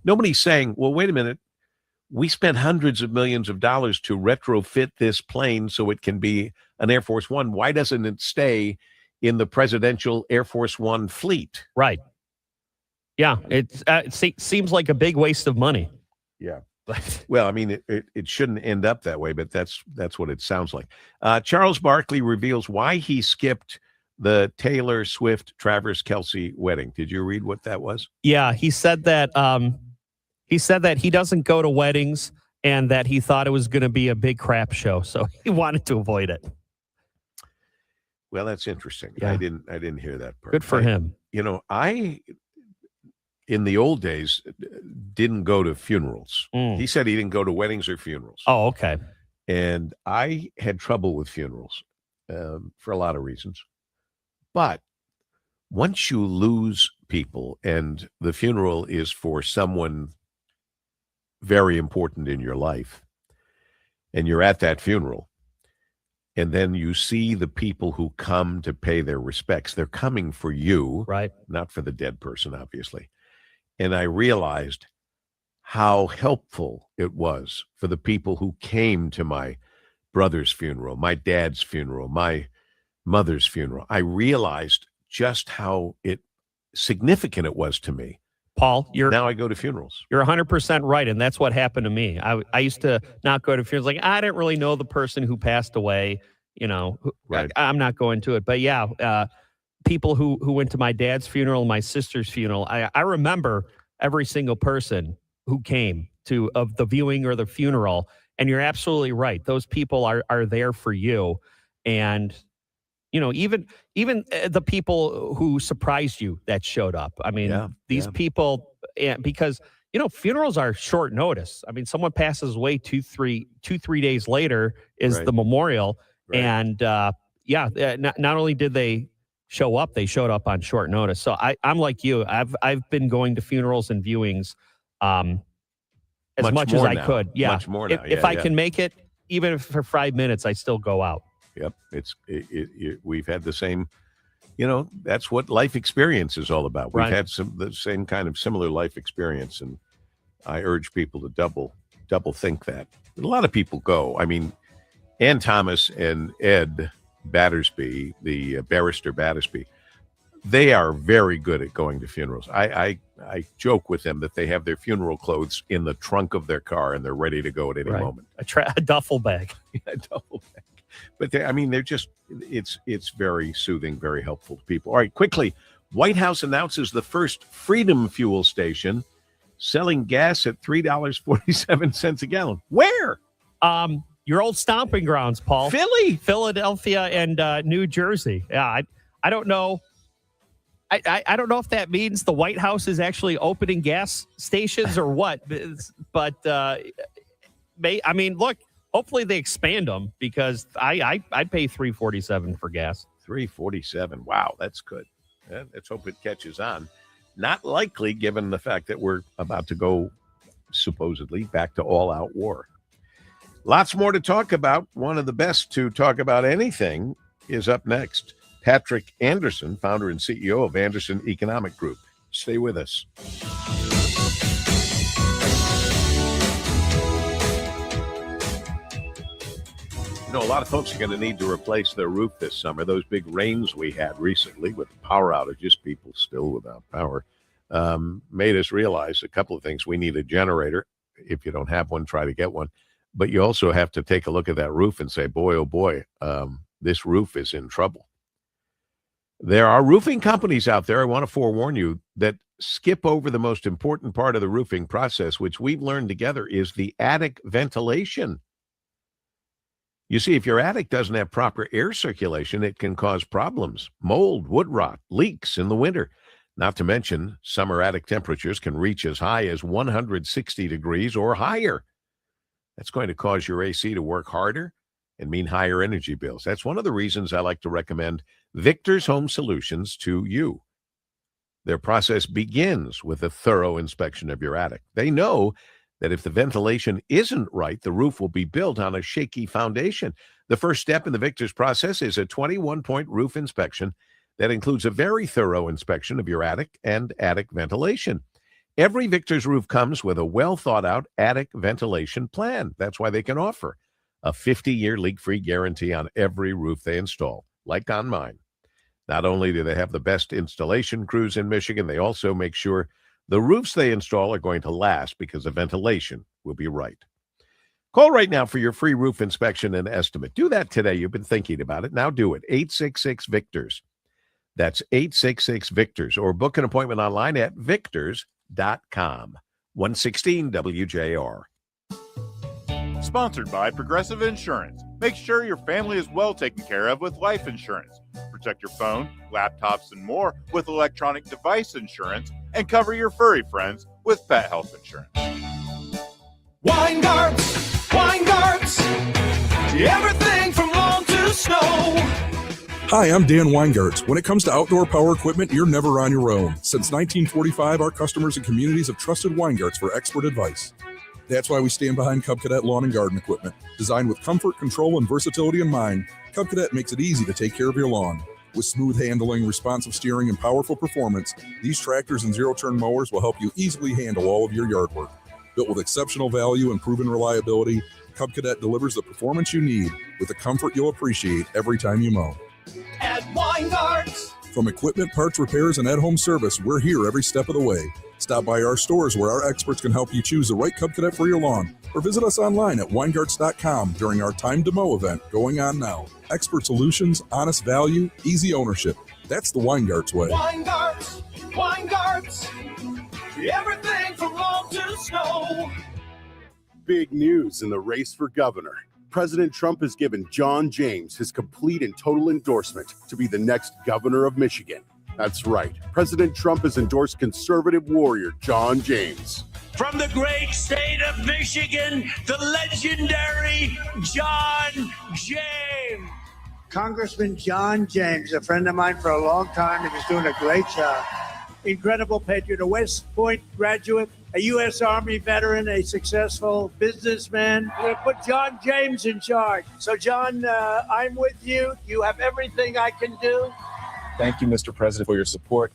Nobody's saying, well, wait a minute. We spent hundreds of millions of dollars to retrofit this plane so it can be an Air Force One. Why doesn't it stay in the presidential Air Force One fleet? Right. Yeah. It seems like a big waste of money. Yeah. Well, I mean, it shouldn't end up that way, but that's what it sounds like. Charles Barkley reveals why he skipped the Taylor Swift Travis Kelce wedding. Did you read what that was? Yeah, he said that he doesn't go to weddings and that he thought it was going to be a big crap show, so he wanted to avoid it. Well, that's interesting. Yeah. I didn't hear that part. Good for him. You know, in the old days, didn't go to funerals. He said he didn't go to weddings or funerals. Oh, okay. And I had trouble with funerals for a lot of reasons. But once you lose people and the funeral is for someone very important in your life, and you're at that funeral, and then you see the people who come to pay their respects, they're coming for you, right? Not for the dead person, obviously. And I realized how helpful it was for the people who came to my brother's funeral, my dad's funeral, my mother's funeral. I realized just how significant it was to me. Paul, now I go to funerals. You're 100% right, and that's what happened to me. I used to not go to funerals. Like, I didn't really know the person who passed away. You know, right. I'm not going to it. But yeah, people who went to my dad's funeral, my sister's funeral, I remember every single person who came of the viewing or the funeral. And you're absolutely right. Those people are there for you. And, you know, even the people who surprised you that showed up. I mean, these people, because, you know, funerals are short notice. I mean, someone passes away 2-3 days later is the memorial. Right. And not only did they show up, they showed up on short notice. So I'm like you. I've been going to funerals and viewings as much as I could. Yeah, much more now. If I can make it, even if for 5 minutes, I still go out. Yep. We've had the same, that's what life experience is all about. We've Right. had the same kind of similar life experience, and I urge people to double think that. A lot of people go. I mean, Ann Thomas and Ed Battersby, the barrister Battersby, they are very good at going to funerals. I joke with them that they have their funeral clothes in the trunk of their car and they're ready to go at any Right. moment. A duffel bag. A duffel bag. But they're just, it's very soothing, very helpful to people. All right, quickly, White House announces the first Freedom fuel station selling gas at $3.47 a gallon. Where? Your old stomping grounds, Paul. Philly, Philadelphia, and New Jersey. Yeah, I don't know. I don't know if that means the White House is actually opening gas stations or what. But look, hopefully they expand them, because I pay $3.47 for gas. $3.47. Wow, that's good. Let's hope it catches on. Not likely, given the fact that we're about to go, supposedly, back to all-out war. Lots more to talk about. One of the best to talk about anything is up next. Patrick Anderson, founder and CEO of Anderson Economic Group. Stay with us. A lot of folks are going to need to replace their roof this summer. Those big rains we had recently with power outages, people still without power, made us realize a couple of things. We need a generator. If you don't have one, try to get one. But you also have to take a look at that roof and say, boy, oh boy, this roof is in trouble. There are roofing companies out there, I want to forewarn you, that skip over the most important part of the roofing process, which we've learned together is the attic ventilation. You see, if your attic doesn't have proper air circulation, it can cause problems. Mold, wood rot, leaks in the winter. Not to mention, summer attic temperatures can reach as high as 160 degrees or higher. That's going to cause your AC to work harder and mean higher energy bills. That's one of the reasons I like to recommend Victor's Home Solutions to you. Their process begins with a thorough inspection of your attic. They know that if the ventilation isn't right, the roof will be built on a shaky foundation. The first step in the Victor's process is a 21-point roof inspection that includes a very thorough inspection of your attic and attic ventilation. Every Victor's roof comes with a well-thought-out attic ventilation plan. That's why they can offer a 50-year leak-free guarantee on every roof they install, like on mine. Not only do they have the best installation crews in Michigan, they also make sure the roofs they install are going to last because the ventilation will be right. Call right now for your free roof inspection and estimate. Do that today. You've been thinking about it. Now do it. 866-VICTORS. That's 866-VICTORS. Or book an appointment online at victors.com. 116 WJR. Sponsored by Progressive Insurance. Make sure your family is well taken care of with life insurance. Protect your phone, laptops, and more with electronic device insurance, and cover your furry friends with pet health insurance. Weingarts, everything from lawn to snow. Hi, I'm Dan Weingarts. When it comes to outdoor power equipment, you're never on your own. Since 1945, our customers and communities have trusted Weingarts for expert advice. That's why we stand behind Cub Cadet lawn and garden equipment. Designed with comfort, control, and versatility in mind, Cub Cadet makes it easy to take care of your lawn. With smooth handling, responsive steering, and powerful performance, these tractors and zero-turn mowers will help you easily handle all of your yard work. Built with exceptional value and proven reliability, Cub Cadet delivers the performance you need with the comfort you'll appreciate every time you mow. At Weingarts. From equipment, parts, repairs, and at-home service, we're here every step of the way. Stop by our stores where our experts can help you choose the right Cub Cadet for your lawn, or visit us online at Weingarts.com during our Time to Mow event going on now. Expert solutions, honest value, easy ownership. That's the Weingarts way. Weingarts, everything from lawn to snow. Big news in the race for governor. President Trump has given John James his complete and total endorsement to be the next governor of Michigan. That's right. President Trump has endorsed conservative warrior John James. From the great state of Michigan, the legendary John James. Congressman John James, a friend of mine for a long time, and he's doing a great job. Incredible patriot, a West Point graduate, a U.S. Army veteran, a successful businessman. We're going to put John James in charge. So, John, I'm with you. You have everything I can do. Thank you, Mr. President, for your support.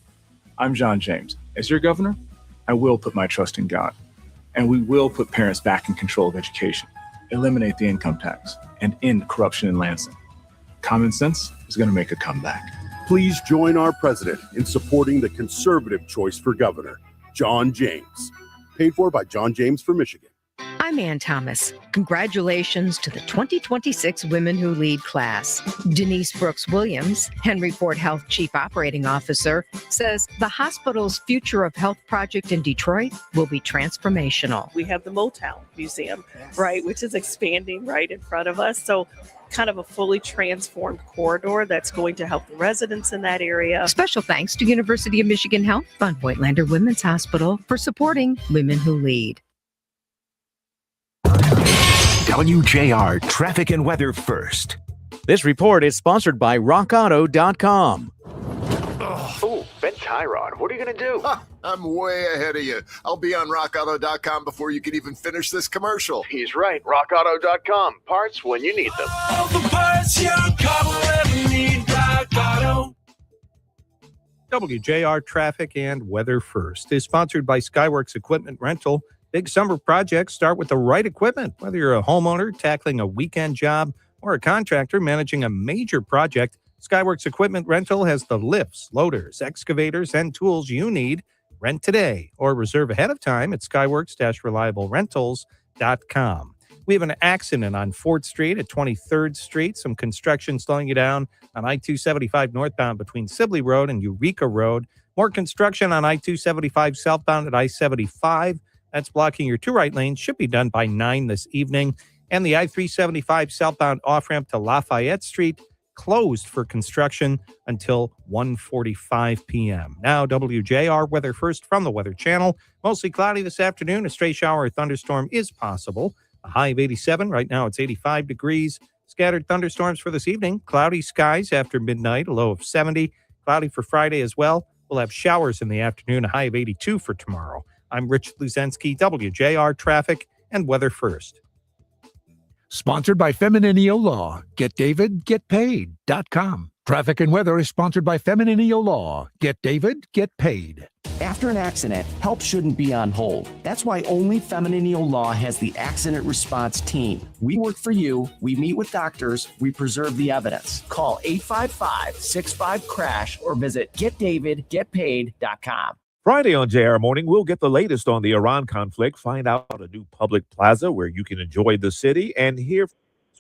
I'm John James. As your governor, I will put my trust in God. And we will put parents back in control of education, eliminate the income tax, and end corruption in Lansing. Common sense is going to make a comeback. Please join our president in supporting the conservative choice for governor, John James. Paid for by John James for Michigan. I'm Ann Thomas. Congratulations to the 2026 Women Who Lead class. Denise Brooks Williams, Henry Ford Health Chief Operating Officer, says the hospital's Future of Health project in Detroit will be transformational. We have the Motown Museum, right, which is expanding right in front of us. So kind of a fully transformed corridor that's going to help the residents in that area. Special thanks to University of Michigan Health Von Voigtlander Women's Hospital for supporting Women Who Lead. WJR Traffic and Weather First. This report is sponsored by RockAuto.com. Oh, Ben Tyrod, what are you going to do? I'm way ahead of you. I'll be on RockAuto.com before you can even finish this commercial. He's right. RockAuto.com. Parts when you need them. All the parts your car will ever need. Rock Auto. WJR Traffic and Weather First is sponsored by Skyworks Equipment Rental. Big summer projects start with the right equipment. Whether you're a homeowner tackling a weekend job or a contractor managing a major project, Skyworks Equipment Rental has the lifts, loaders, excavators, and tools you need. Rent today or reserve ahead of time at skyworks-reliablерentals.com. We have an accident on 4th Street at 23rd Street. Some construction slowing you down on I-275 northbound between Sibley Road and Eureka Road. More construction on I-275 southbound at I-75. That's blocking your two right lanes. Should be done by 9 this evening. And the I-375 southbound off-ramp to Lafayette Street closed for construction until 1:45 p.m. Now, WJR Weather First from the Weather Channel. Mostly cloudy this afternoon. A stray shower or thunderstorm is possible. A high of 87. Right now, it's 85 degrees. Scattered thunderstorms for this evening. Cloudy skies after midnight. A low of 70. Cloudy for Friday as well. We'll have showers in the afternoon. A high of 82 for tomorrow. I'm Rich Luzensky, WJR Traffic and Weather First. Sponsored by Femininio Law. GetDavid.GetPaid.com. Traffic and weather is sponsored by Femininio Law. Get David, get paid. After an accident, help shouldn't be on hold. That's why only Femininio Law has the accident response team. We work for you, we meet with doctors, we preserve the evidence. Call 855-65-CRASH or visit GetDavidGetPaid.com. Friday on JR Morning, we'll get the latest on the Iran conflict, find out a new public plaza where you can enjoy the city, and hear from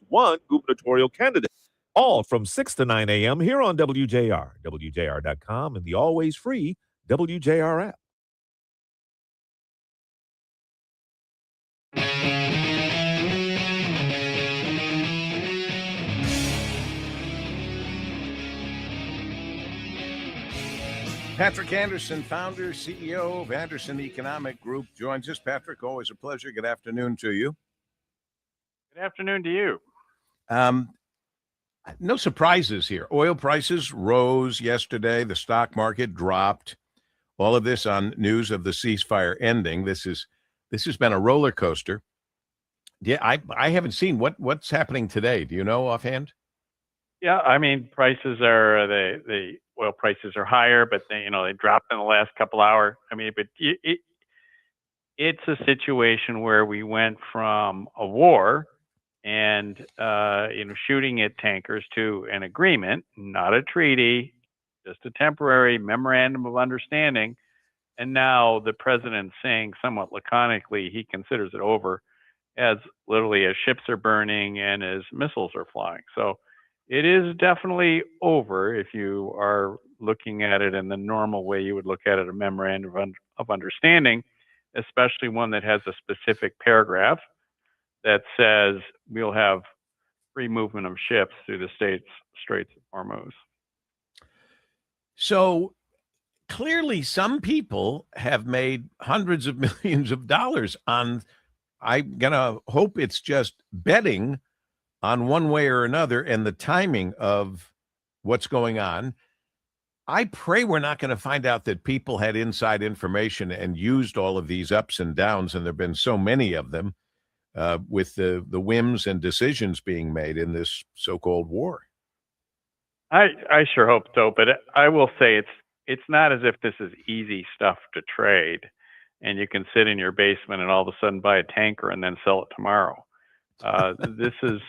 one gubernatorial candidate. All from 6 to 9 a.m. here on WJR, WJR.com, and the always free WJR app. Patrick Anderson, founder, CEO of Anderson Economic Group, joins us. Patrick, always a pleasure. Good afternoon to you. Good afternoon to you. No surprises here. Oil prices rose yesterday. The stock market dropped. All of this on news of the ceasefire ending. This has been a roller coaster. Yeah, I haven't seen what's happening today. Do you know offhand? Yeah, I mean, prices are the oil prices are higher, but they dropped in the last couple hours. I mean, but it's a situation where we went from a war and shooting at tankers to an agreement, not a treaty, just a temporary memorandum of understanding. And now the president's saying somewhat laconically he considers it over, as literally as ships are burning and as missiles are flying. So it is definitely over if you are looking at it in the normal way you would look at it, a memorandum of understanding, especially one that has a specific paragraph that says we'll have free movement of ships through the Straits of Hormuz. So clearly some people have made hundreds of millions of dollars on, I'm going to hope it's just betting on one way or another and the timing of what's going on. I pray we're not going to find out that people had inside information and used all of these ups and downs, and there have been so many of them with the whims and decisions being made in this so-called war. I sure hope so, but I will say it's not as if this is easy stuff to trade, and you can sit in your basement and all of a sudden buy a tanker and then sell it tomorrow. This is,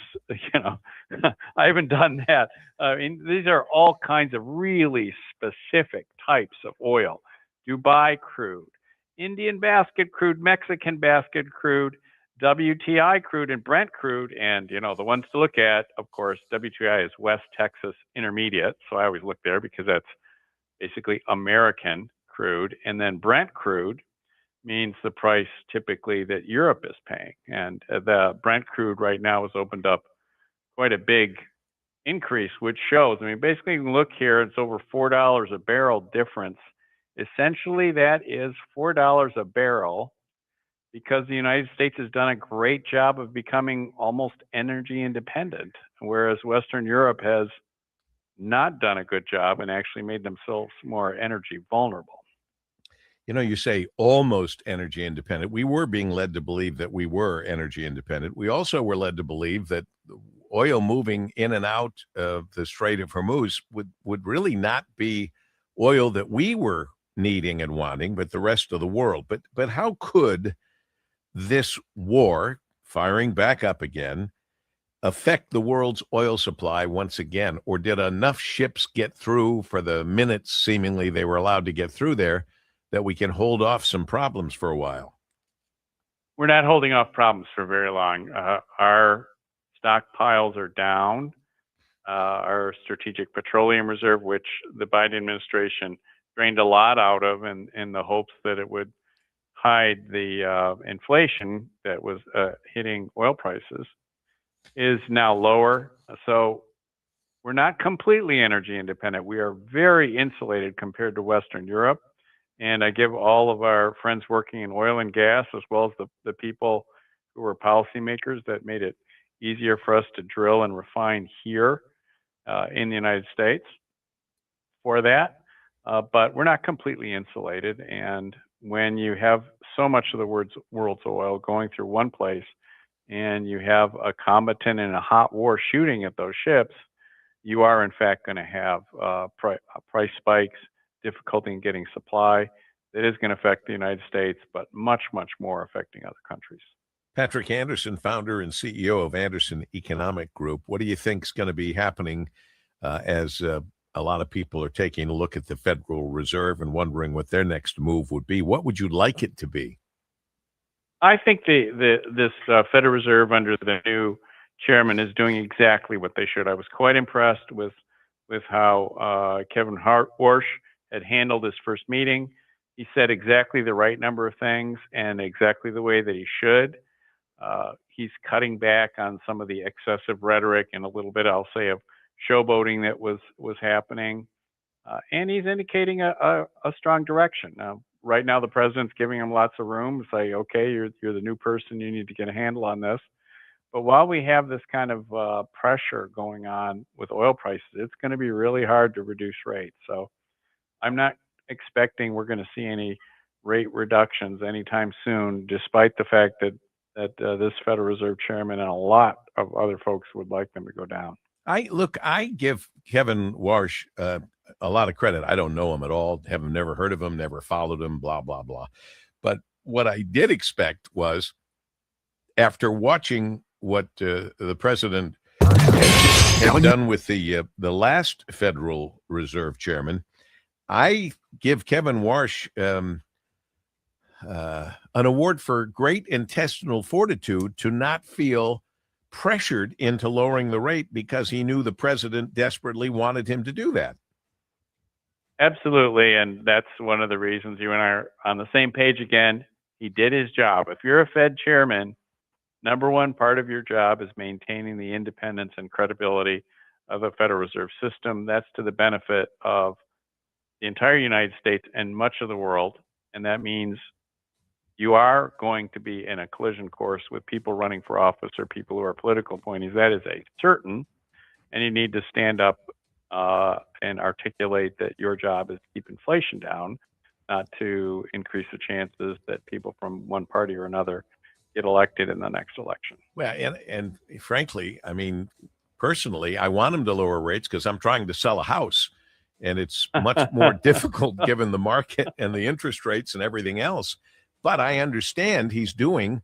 I haven't done that. I mean, these are all kinds of really specific types of oil: Dubai crude, Indian basket crude, Mexican basket crude, WTI crude, and Brent crude. And, the ones to look at, of course, WTI is West Texas Intermediate. So I always look there because that's basically American crude. And then Brent crude means the price typically that Europe is paying. And the Brent crude right now has opened up quite a big increase, which shows, basically you can look here, it's over $4 a barrel difference. Essentially, that is $4 a barrel because the United States has done a great job of becoming almost energy independent, whereas Western Europe has not done a good job and actually made themselves more energy vulnerable. You say almost energy independent. We were being led to believe that we were energy independent. We also were led to believe that oil moving in and out of the Strait of Hormuz would really not be oil that we were needing and wanting, but the rest of the world. But how could this war, firing back up again, affect the world's oil supply once again? Or did enough ships get through for the minutes seemingly they were allowed to get through there that we can hold off some problems for a while? We're not holding off problems for very long. Our stockpiles are down. Our strategic petroleum reserve, which the Biden administration drained a lot out of in the hopes that it would hide the inflation that was hitting oil prices, is now lower. So we're not completely energy independent. We are very insulated compared to Western Europe. And I give all of our friends working in oil and gas, as well as the people who were policymakers that made it easier for us to drill and refine here in the United States for that. But we're not completely insulated. And when you have so much of the world's oil going through one place, and you have a combatant in a hot war shooting at those ships, you are in fact going to have price spikes, difficulty in getting supply. That is going to affect the United States, but much, much more affecting other countries. Patrick Anderson, founder and CEO of Anderson Economic Group. What do you think is going to be happening as a lot of people are taking a look at the Federal Reserve and wondering what their next move would be? What would you like it to be? I think this Federal Reserve under the new chairman is doing exactly what they should. I was quite impressed with how Kevin Warsh had handled his first meeting. He said exactly the right number of things and exactly the way that he should. He's cutting back on some of the excessive rhetoric and a little bit, I'll say, of showboating that was happening. And he's indicating a strong direction. Now, right now, the president's giving him lots of room to say, okay, you're the new person, you need to get a handle on this. But while we have this kind of pressure going on with oil prices, it's going to be really hard to reduce rates. So I'm not expecting we're going to see any rate reductions anytime soon, despite the fact that this Federal Reserve chairman and a lot of other folks would like them to go down. I give Kevin Warsh a lot of credit. I don't know him at all, have never heard of him, never followed him, blah, blah, blah. But what I did expect was, after watching what the president had done with the last Federal Reserve chairman, I give Kevin Warsh an award for great intestinal fortitude to not feel pressured into lowering the rate because he knew the president desperately wanted him to do that. Absolutely, and that's one of the reasons you and I are on the same page again. He did his job. If you're a Fed chairman, number one part of your job is maintaining the independence and credibility of the Federal Reserve System. That's to the benefit of the entire United States and much of the world, and that means you are going to be in a collision course with people running for office or people who are political appointees. That is a certain, and you need to stand up and articulate that your job is to keep inflation down, not to increase the chances that people from one party or another get elected in the next election. Well, and frankly, I mean, personally, I want him to lower rates because I'm trying to sell a house, and it's much more difficult given the market and the interest rates and everything else. But I understand he's doing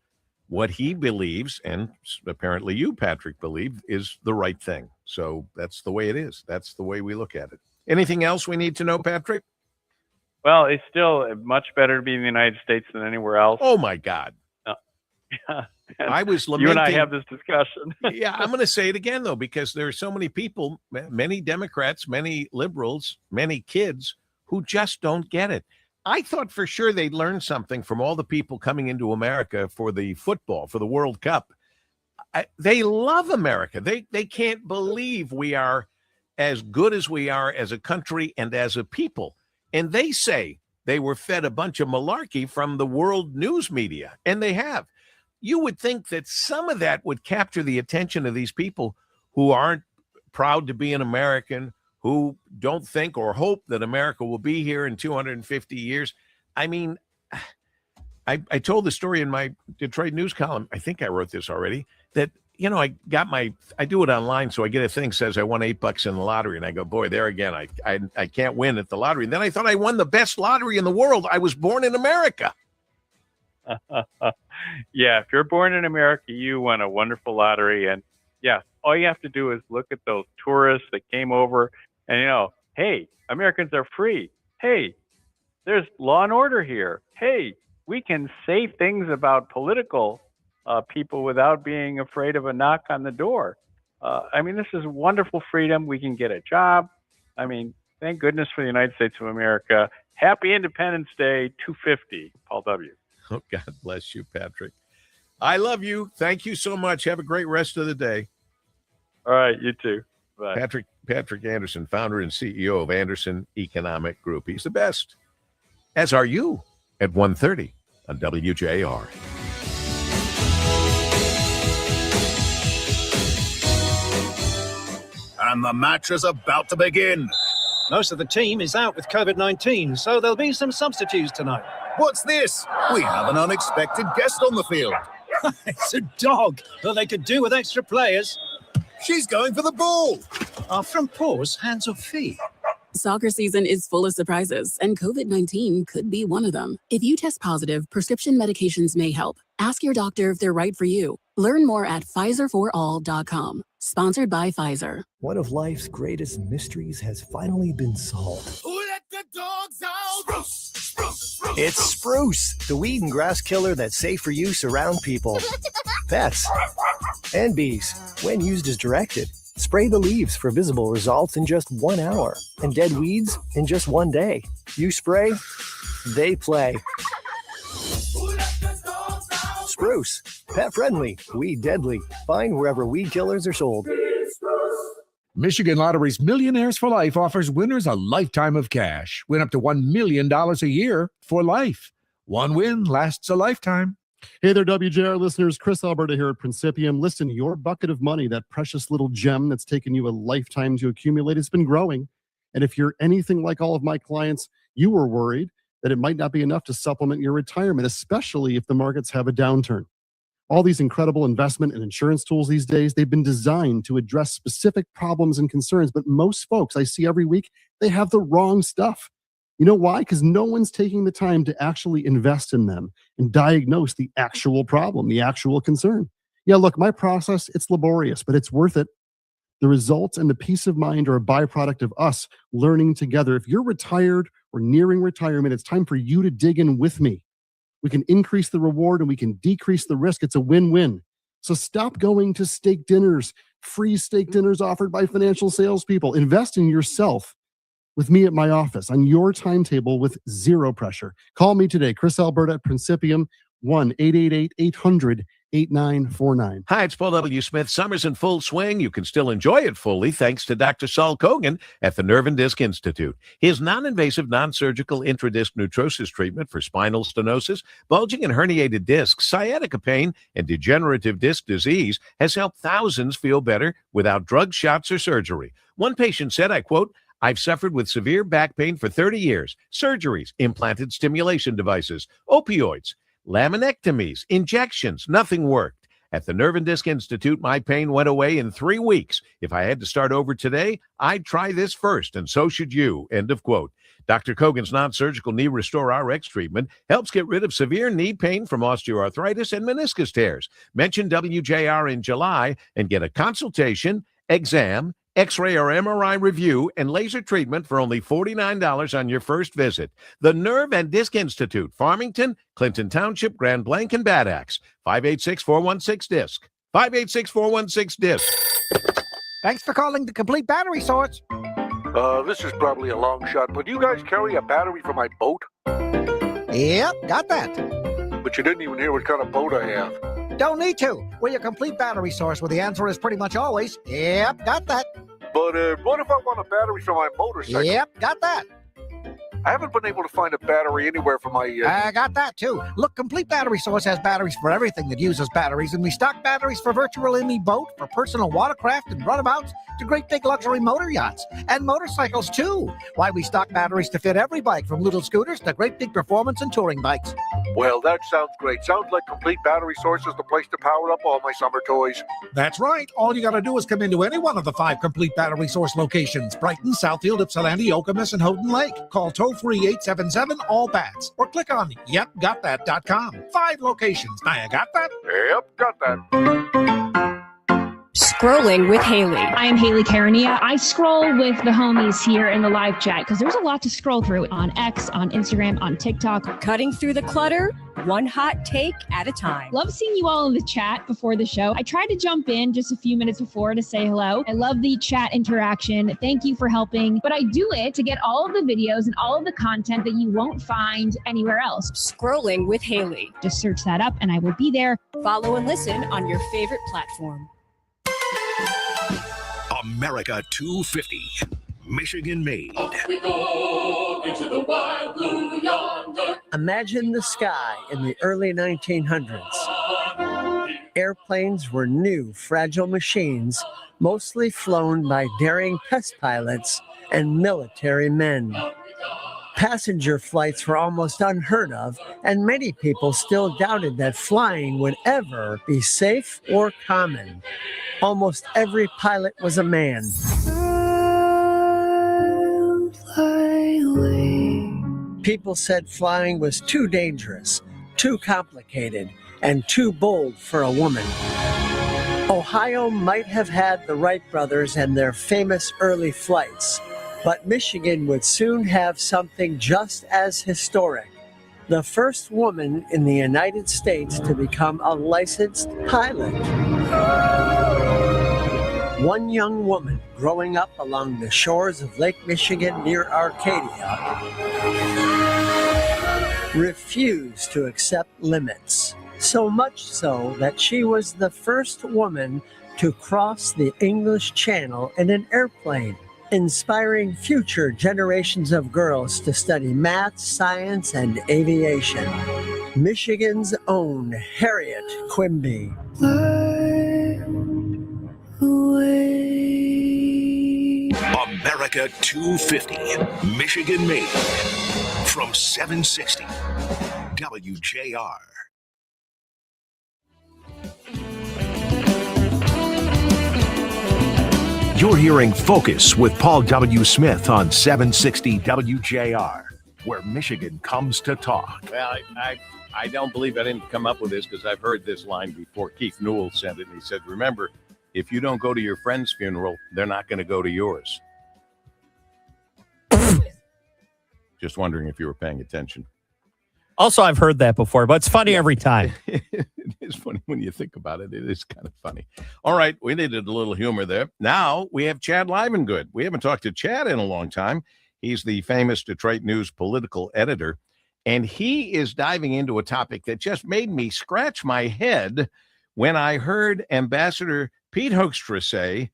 what he believes, and apparently you, Patrick, believe is the right thing. So that's the way it is. That's the way we look at it. Anything else we need to know, Patrick? Well, it's still much better to be in the United States than anywhere else. Oh, my God. I was lamenting. You and I have this discussion. Yeah, I'm going to say it again, though, because there are so many people, many Democrats, many liberals, many kids who just don't get it. I thought for sure they'd learn something from all the people coming into America for the football, for the World Cup. They love America. They can't believe we are as good as we are as a country and as a people. And they say they were fed a bunch of malarkey from the world news media, and they have. You would think that some of that would capture the attention of these people who aren't proud to be an American, who don't think or hope that America will be here in 250 years. I mean, I told the story in my Detroit News column. I think I wrote this already, that, you know, I do it online. So I get a thing says I won $8 in the lottery. And I go, boy, there again, I can't win at the lottery. And then I thought I won the best lottery in the world. I was born in America. Yeah, if you're born in America, you won a wonderful lottery. And yeah, all you have to do is look at those tourists that came over and, you know, hey, Americans are free. Hey, there's law and order here. Hey, we can say things about political people without being afraid of a knock on the door. I mean, this is wonderful freedom. We can get a job. I mean, thank goodness for the United States of America. Happy Independence Day, 250, Paul W. Oh, God bless you, Patrick. I love you. Thank you so much. Have a great rest of the day. All right, you too. Bye. Patrick Anderson, founder and CEO of Anderson Economic Group. He's the best, as are you, at 1:30 on WJR. And the match is about to begin. Most of the team is out with COVID-19, so there'll be some substitutes tonight. What's this? We have an unexpected guest on the field. It's a dog. Well, they could do with extra players. She's going for the ball. Are front paws hands or feet? Soccer season is full of surprises, and COVID-19 could be one of them. If you test positive, prescription medications may help. Ask your doctor if they're right for you. Learn more at PfizerForAll.com. Sponsored by Pfizer. One of life's greatest mysteries has finally been solved. Who let the dogs out? Spruce. It's Spruce, the weed and grass killer that's safe for use around people, pets, and bees when used as directed. Spray the leaves for visible results in just 1 hour and dead weeds in just 1 day. You spray, they play. Spruce, pet friendly, weed deadly. Find wherever weed killers are sold. Michigan Lottery's Millionaires for Life offers winners a lifetime of cash. Win up to $1 million a year for life. One win lasts a lifetime. Hey there, WJR listeners. Chris Alberta here at Principium. Listen, your bucket of money, that precious little gem that's taken you a lifetime to accumulate, has been growing. And if you're anything like all of my clients, you were worried that it might not be enough to supplement your retirement, especially if the markets have a downturn. All these incredible investment and insurance tools these days, they've been designed to address specific problems and concerns. But most folks I see every week, they have the wrong stuff. You know why? Because no one's taking the time to actually invest in them and diagnose the actual problem, the actual concern. Yeah, look, my process, it's laborious, but it's worth it. The results and the peace of mind are a byproduct of us learning together. If you're retired or nearing retirement, it's time for you to dig in with me. We can increase the reward and we can decrease the risk. It's a win-win. So stop going to steak dinners, free steak dinners offered by financial salespeople. Invest in yourself with me at my office on your timetable with zero pressure. Call me today, Chris Alberta at Principium, 1-888-800-8800. 8949. Hi, it's Paul W. Smith. Summer's in full swing. You can still enjoy it fully thanks to Dr. Saul Kogan at the Nerve and Disc Institute. His non-invasive, non-surgical intradisc neutrosis treatment for spinal stenosis, bulging and herniated discs, sciatica pain, and degenerative disc disease has helped thousands feel better without drugs, shots, or surgery. One patient said, I quote, "I've suffered with severe back pain for 30 years, surgeries, implanted stimulation devices, opioids, laminectomies, injections, nothing worked. At the Nerve and Disc Institute, my pain went away in 3 weeks. If I had to start over today, I'd try this first, and so should you." End of quote. Dr. Kogan's non-surgical Knee Restore RX treatment helps get rid of severe knee pain from osteoarthritis and meniscus tears. Mention WJR in July and get a consultation, exam, X-ray or MRI review, and laser treatment for only $49 on your first visit. The Nerve and Disc Institute, Farmington, Clinton Township, Grand Blanc, and Bad Axe. 586-416-DISC. 586-416-DISC. Thanks for calling the Complete Battery Source. This is probably a long shot, but you guys carry a battery for my boat? Yep, got that. But you didn't even hear what kind of boat I have. Don't need to. We're your Complete Battery Source, where the answer is pretty much always, yep, got that. But what if I want a battery for my motorcycle? Yep, got that. I haven't been able to find a battery anywhere for my... I got that, too. Look, Complete Battery Source has batteries for everything that uses batteries, and we stock batteries for virtual any boat, for personal watercraft and runabouts, to great big luxury motor yachts, and motorcycles, too. Why, we stock batteries to fit every bike, from little scooters to great big performance and touring bikes. Well, that sounds great. Sounds like Complete Battery Source is the place to power up all my summer toys. That's right. All you got to do is come into any one of the 5 Complete Battery Source locations: Brighton, Southfield, Ypsilanti, Okemos, and Houghton Lake. Call toll-free 877-ALL-BATS or click on yepgotthat.com. 5 locations. Now you got that? Yep, got that. Scrolling with Haley. I am Haley Carania. I scroll with the homies here in the live chat because there's a lot to scroll through on X, on Instagram, on TikTok. Cutting through the clutter, one hot take at a time. Love seeing you all in the chat before the show. I tried to jump in just a few minutes before to say hello. I love the chat interaction. Thank you for helping. But I do it to get all of the videos and all of the content that you won't find anywhere else. Scrolling with Haley. Just search that up and I will be there. Follow and listen on your favorite platform. America 250, Michigan made. We go into the wild blue yonder. Imagine the sky in the early 1900s. Airplanes were new, fragile machines, mostly flown by daring test pilots and military men. Passenger flights were almost unheard of, and many people still doubted that flying would ever be safe or common. Almost every pilot was a man. People said flying was too dangerous, too complicated, and too bold for a woman. Ohio might have had the Wright brothers and their famous early flights, but Michigan would soon have something just as historic. The first woman in the United States to become a licensed pilot. One young woman growing up along the shores of Lake Michigan near Arcadia refused to accept limits, so much so that she was the first woman to cross the English Channel in an airplane, inspiring future generations of girls to study math, science, and aviation. Michigan's own Harriet Quimby. America 250, Michigan made. From 760 WJR. You're hearing Focus with Paul W. Smith on 760 WJR, where Michigan comes to talk. Well, I don't believe I didn't come up with this because I've heard this line before. Keith Newell said it, and he said, remember, if you don't go to your friend's funeral, they're not going to go to yours. Just wondering if you were paying attention. Also, I've heard that before, but it's funny every time. It is funny when you think about it. It is kind of funny. All right, we needed a little humor there. Now we have Chad Livengood. We haven't talked to Chad in a long time. He's the famous Detroit News political editor, and he is diving into a topic that just made me scratch my head when I heard Ambassador Pete Hoekstra say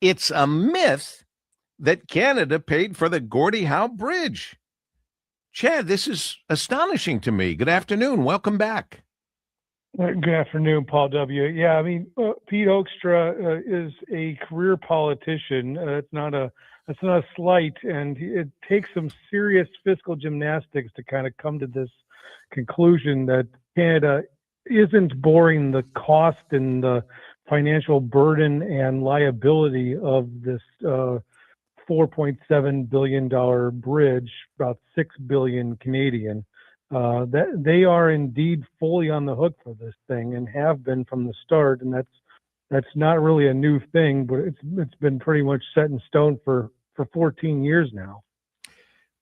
it's a myth that Canada paid for the Gordie Howe Bridge. Chad, this is astonishing to me. Good afternoon. Welcome back. Good afternoon, Paul W. Yeah, I mean, Pete Hoekstra is a career politician. It's not a slight, and it takes some serious fiscal gymnastics to kind of come to this conclusion that Canada isn't bearing the cost and the financial burden and liability of this $4.7 billion bridge, about 6 billion Canadian. That they are indeed fully on the hook for this thing and have been from the start, and that's not really a new thing, but it's been pretty much set in stone for 14 years now.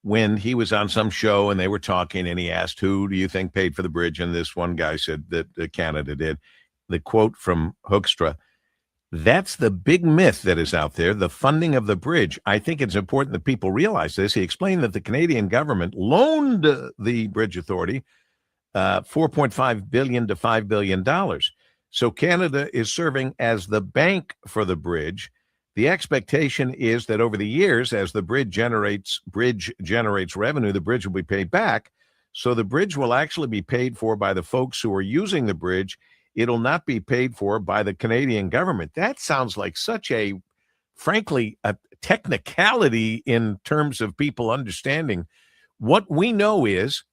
When he was on some show and they were talking and he asked, who do you think paid for the bridge? And this one guy said that Canada did. The quote from Hoekstra, that's the big myth that is out there, the funding of the bridge. I think it's important that people realize this. He explained that the Canadian government loaned the Bridge Authority $4.5 billion to $5 billion. So Canada is serving as the bank for the bridge. The expectation is that over the years, as the bridge generates revenue, the bridge will be paid back. So the bridge will actually be paid for by the folks who are using the bridge. It'll not be paid for by the Canadian government. That sounds like such a, frankly, a technicality in terms of people understanding. What we know is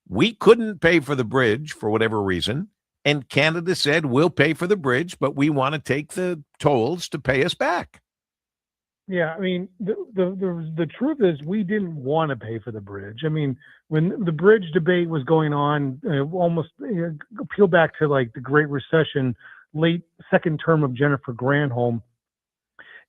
we couldn't pay for the bridge for whatever reason, and Canada said, we'll pay for the bridge, but we want to take the tolls to pay us back. Yeah, I mean, the truth is we didn't want to pay for the bridge. I mean, when the bridge debate was going on, almost peel back to like the Great Recession, late second term of Jennifer Granholm,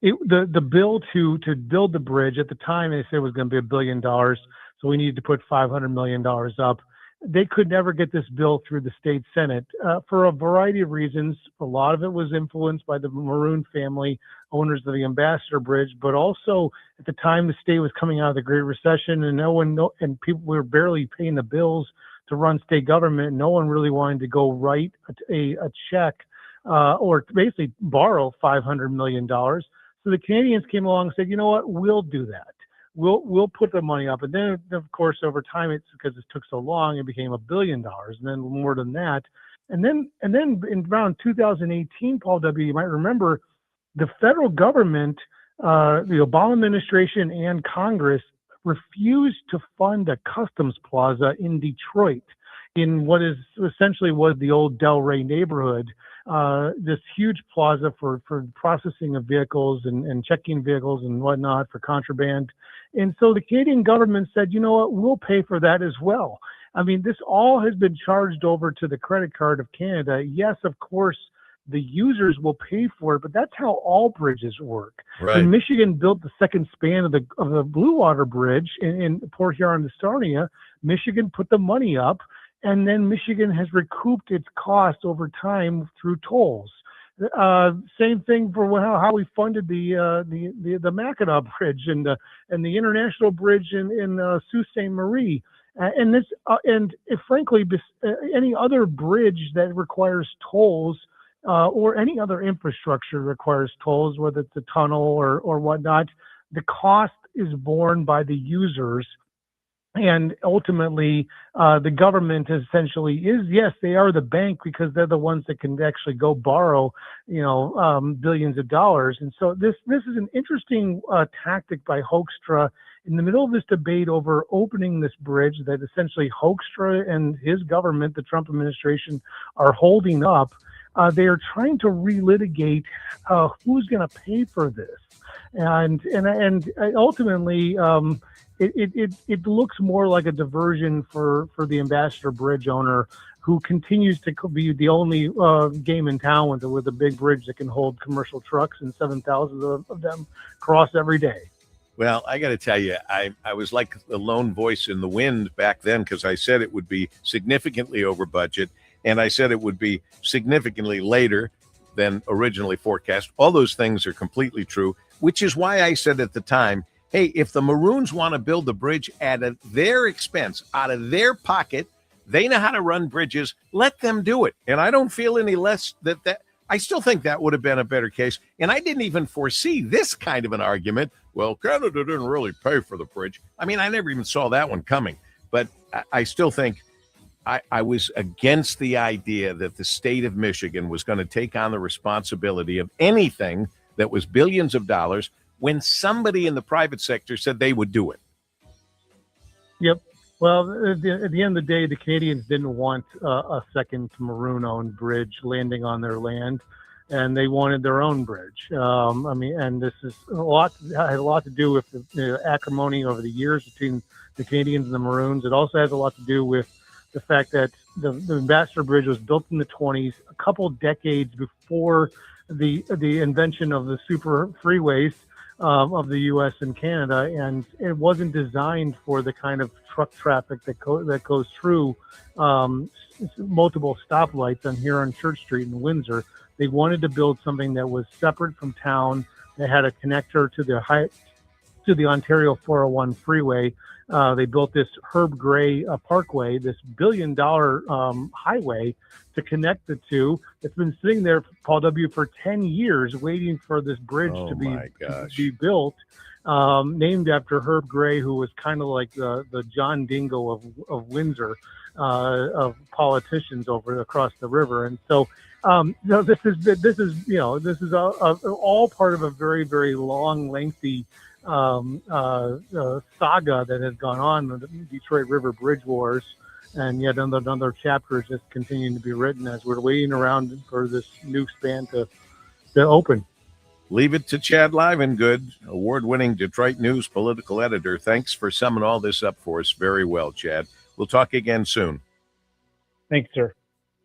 the bill to build the bridge at the time, they said it was going to be $1 billion, so we needed to put $500 million up. They could never get this bill through the state Senate for a variety of reasons. A lot of it was influenced by the Maroon family, owners of the Ambassador Bridge, but also at the time the state was coming out of the Great Recession, and people were barely paying the bills to run state government. No one really wanted to go write a check or basically borrow $500 million. So the Canadians came along and said, you know what, we'll do that. We'll put the money up. And then, of course, over time, it's because it took so long, it became $1 billion, and then more than that. And then in around 2018, Paul W., you might remember, the federal government, the Obama administration and Congress refused to fund a customs plaza in Detroit, in what is essentially was the old Delray neighborhood, this huge plaza for processing of vehicles and checking vehicles and whatnot for contraband. And so the Canadian government said, you know what, we'll pay for that as well. I mean, this all has been charged over to the credit card of Canada. Yes, of course, the users will pay for it, but that's how all bridges work. Right. When Michigan built the second span of the Blue Water Bridge in Port Huron, Sarnia, Michigan put the money up, and then Michigan has recouped its cost over time through tolls. Same thing for how we funded the Mackinac Bridge and the International Bridge in Sault Ste. Marie, and frankly, any other bridge that requires tolls or any other infrastructure requires tolls, whether it's a tunnel or whatnot. The cost is borne by the users. And ultimately, the government essentially is, yes, they are the bank because they're the ones that can actually go borrow, billions of dollars. And so this is an interesting tactic by Hoekstra in the middle of this debate over opening this bridge that essentially Hoekstra and his government, the Trump administration, are holding up. They are trying to relitigate who's going to pay for this, and ultimately. It looks more like a diversion for the Ambassador Bridge owner, who continues to be the only game in town with a big bridge that can hold commercial trucks, and 7,000 of them cross every day. Well, I got to tell you, I was like a lone voice in the wind back then, because I said it would be significantly over budget, and I said it would be significantly later than originally forecast. All those things are completely true, which is why I said at the time, hey, if the Maroons want to build the bridge at their expense, out of their pocket, They know how to run bridges. Let them do it. And I don't feel any less that I still think that would have been a better case. And I didn't even foresee this kind of an argument. Well, Canada didn't really pay for the bridge. I mean, I never even saw that one coming. But I still think I was against the idea that the state of Michigan was going to take on the responsibility of anything that was billions of dollars when somebody in the private sector said they would do it. Yep. Well, at the end of the day, the Canadians didn't want a second maroon-owned bridge landing on their land, and they wanted their own bridge. And this is had a lot to do with the acrimony over the years between the Canadians and the Maroons. It also has a lot to do with the fact that the Ambassador Bridge was built in the 1920s, a couple decades before the invention of the super freeways of the U.S. and Canada, and it wasn't designed for the kind of truck traffic that goes through multiple stoplights here on Church Street in Windsor. They wanted to build something that was separate from town, that had a connector to the Ontario 401 freeway. They built this Herb Gray Parkway, this $1 billion highway to connect the two. It's been sitting there, Paul W., for 10 years waiting for this bridge to be built, named after Herb Gray, who was kind of like the John Dingo of Windsor, of politicians across the river. And so this is all part of a very, very long, lengthy saga that has gone on, the Detroit River Bridge Wars, and yet another chapter is just continuing to be written as we're waiting around for this new span to open. Leave it to Chad Livengood, award-winning Detroit News political editor. Thanks for summing all this up for us very well, Chad. We'll talk again soon. Thanks, sir.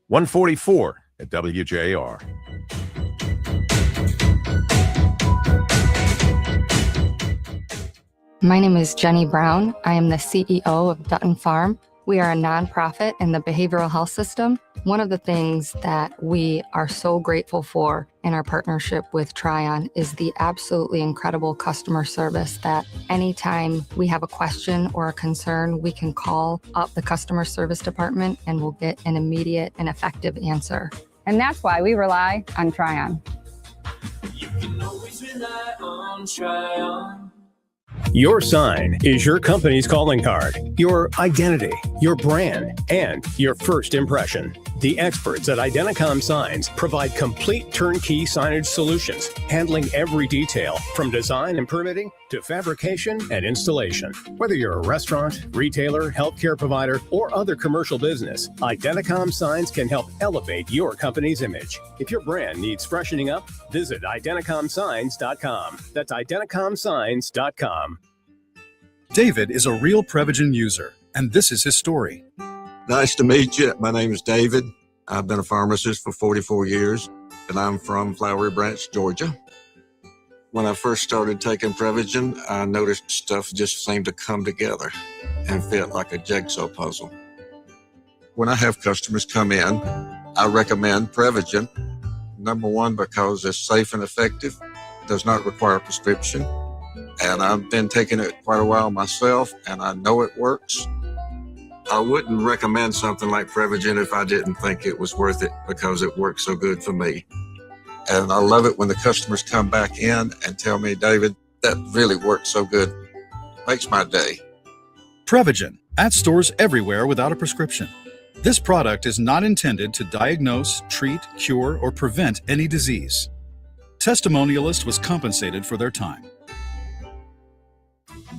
144 at WJR. My name is Jenny Brown. I am the CEO of Dutton Farm. We are a nonprofit in the behavioral health system. One of the things that we are so grateful for in our partnership with Tryon is the absolutely incredible customer service that anytime we have a question or a concern, we can call up the customer service department and we'll get an immediate and effective answer. And that's why we rely on Tryon. You can always rely on Tryon. Your sign is your company's calling card, your identity, your brand, and your first impression. The experts at Identicom Signs provide complete turnkey signage solutions, handling every detail from design and permitting to fabrication and installation. Whether you're a restaurant, retailer, healthcare provider, or other commercial business, Identicom Signs can help elevate your company's image. If your brand needs freshening up, visit IdenticomSigns.com. That's IdenticomSigns.com. David is a real Prevagen user, and this is his story. Nice to meet you. My name is David. I've been a pharmacist for 44 years, and I'm from Flowery Branch, Georgia. When I first started taking Prevagen, I noticed stuff just seemed to come together and fit like a jigsaw puzzle. When I have customers come in, I recommend Prevagen. Number one, because it's safe and effective, does not require a prescription, and I've been taking it quite a while myself, and I know it works. I wouldn't recommend something like Prevagen if I didn't think it was worth it because it works so good for me. And I love it when the customers come back in and tell me, David, that really works so good. Makes my day. Prevagen, at stores everywhere without a prescription. This product is not intended to diagnose, treat, cure, or prevent any disease. Testimonialist was compensated for their time.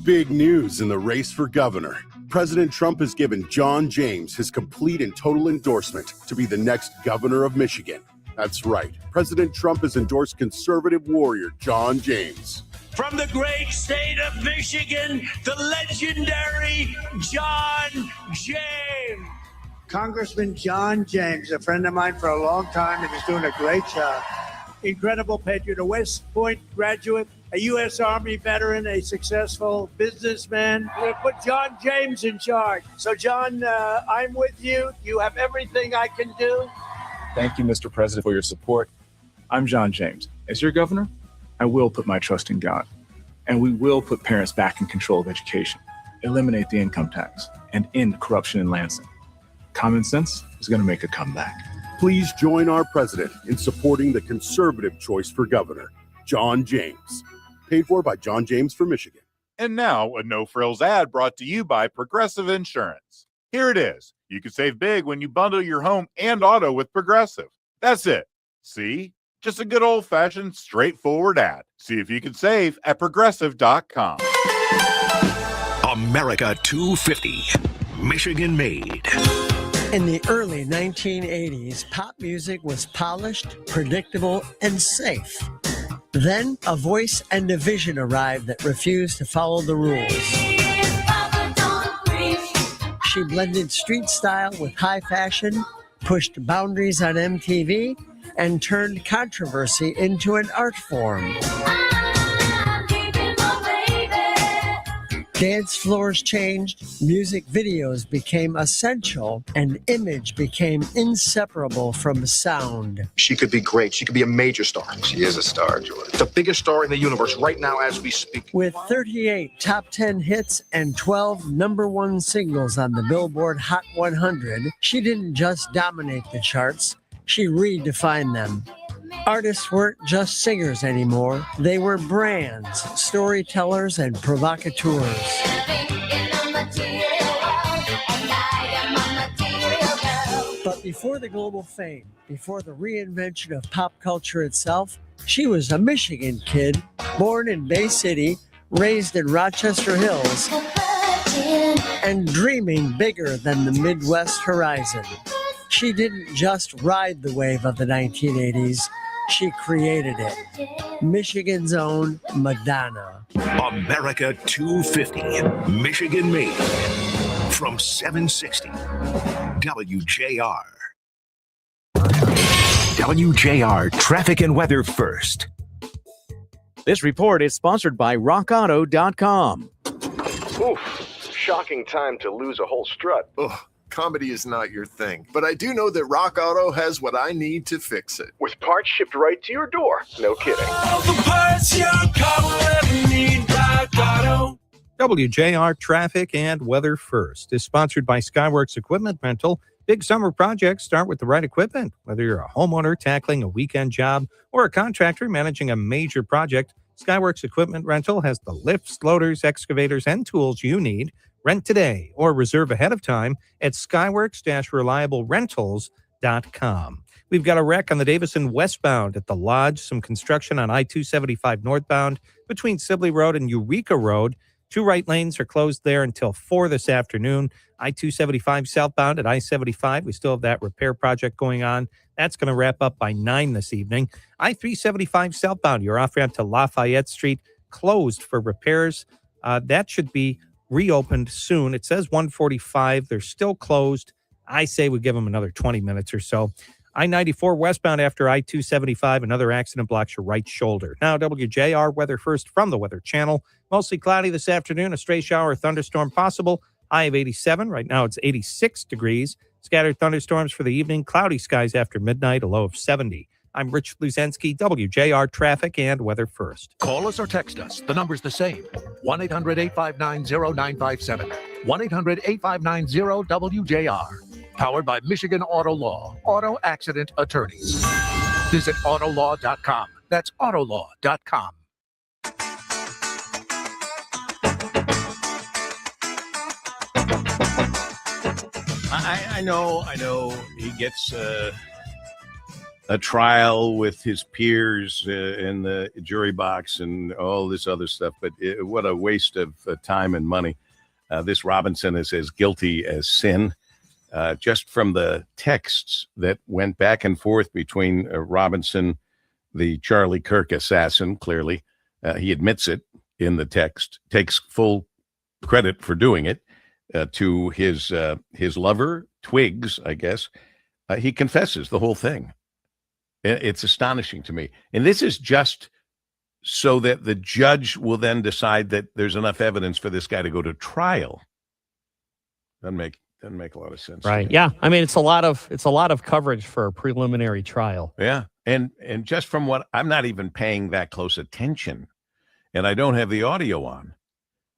Big news in the race for governor. President Trump has given John James his complete and total endorsement to be the next governor of Michigan. That's right. President Trump has endorsed conservative warrior John James. From the great state of Michigan, the legendary John James. Congressman John James, a friend of mine for a long time, and he's doing a great job. Incredible patriot, a West Point graduate, a U.S. Army veteran, a successful businessman. We're going to put John James in charge. So, John, I'm with you. You have everything I can do. Thank you, Mr. President, for your support. I'm John James. As your governor, I will put my trust in God, and we will put parents back in control of education, eliminate the income tax, and end corruption in Lansing. Common sense is going to make a comeback. Please join our president in supporting the conservative choice for governor, John James. Paid for by John James for Michigan. And now, a no-frills ad brought to you by Progressive Insurance. Here it is. You can save big when you bundle your home and auto with Progressive. That's it. See? Just a good old-fashioned, straightforward ad. See if you can save at Progressive.com. America 250, Michigan made. In the early 1980s, pop music was polished, predictable, and safe. Then a voice and a vision arrived that refused to follow the rules. She blended street style with high fashion, pushed boundaries on MTV, and turned controversy into an art form. Dance floors changed, music videos became essential, and image became inseparable from sound. She could be great. She could be a major star. She is a star, George. The biggest star in the universe right now as we speak. With 38 top 10 hits and 12 #1 singles on the Billboard Hot 100, she didn't just dominate the charts, she redefined them. Artists weren't just singers anymore. They were brands, storytellers, and provocateurs. But before the global fame, before the reinvention of pop culture itself, she was a Michigan kid, born in Bay City, raised in Rochester Hills, and dreaming bigger than the Midwest horizon. She didn't just ride the wave of the 1980s, she created it. Michigan's own Madonna. America 250, Michigan made. From 760 WJR. WJR Traffic and Weather First. This report is sponsored by RockAuto.com. Oof, shocking time to lose a whole strut. Ugh. Comedy is not your thing, but I do know that Rock Auto has what I need to fix it. With parts shipped right to your door. No kidding. All the parts your car will ever need, Rock Auto. WJR Traffic and Weather First is sponsored by Skyworks Equipment Rental. Big summer projects start with the right equipment. Whether you're a homeowner tackling a weekend job or a contractor managing a major project, Skyworks Equipment Rental has the lifts, loaders, excavators, and tools you need. Rent today or reserve ahead of time at skyworks-reliablerentals.com. We've got a wreck on the Davison westbound at the Lodge, some construction on I-275 northbound between Sibley Road and Eureka Road. 2 right lanes are closed there until 4 this afternoon. I-275 southbound at I-75. We still have that repair project going on. That's going to wrap up by 9 this evening. I-375 southbound, your off-ramp to Lafayette Street, closed for repairs. That should be reopened soon. It says 145. They're still closed. I say we give them another 20 minutes or so. I-94 westbound after I-275. Another accident blocks your right shoulder. Now, WJR weather first from the Weather Channel. Mostly cloudy this afternoon. A stray shower or thunderstorm possible. High of 87. Right now it's 86 degrees. Scattered thunderstorms for the evening. Cloudy skies after midnight. A low of 70. I'm Rich Luzensky, WJR Traffic and Weather First. Call us or text us. The number's the same. 1-800-859-0957. 1-800-859-0WJR. Powered by Michigan Auto Law. Auto Accident Attorneys. Visit autolaw.com. That's autolaw.com. I know he gets a trial with his peers in the jury box and all this other stuff, but what a waste of time and money. This Robinson is as guilty as sin. Just from the texts that went back and forth between Robinson, the Charlie Kirk assassin, clearly, he admits it in the text, takes full credit for doing it, to his lover, Twiggs, I guess. He confesses the whole thing. It's astonishing to me. And this is just so that the judge will then decide that there's enough evidence for this guy to go to trial. Doesn't make a lot of sense. Right. Yeah. I mean, it's a lot of coverage for a preliminary trial. Yeah. And just from what I'm not even paying that close attention, and I don't have the audio on,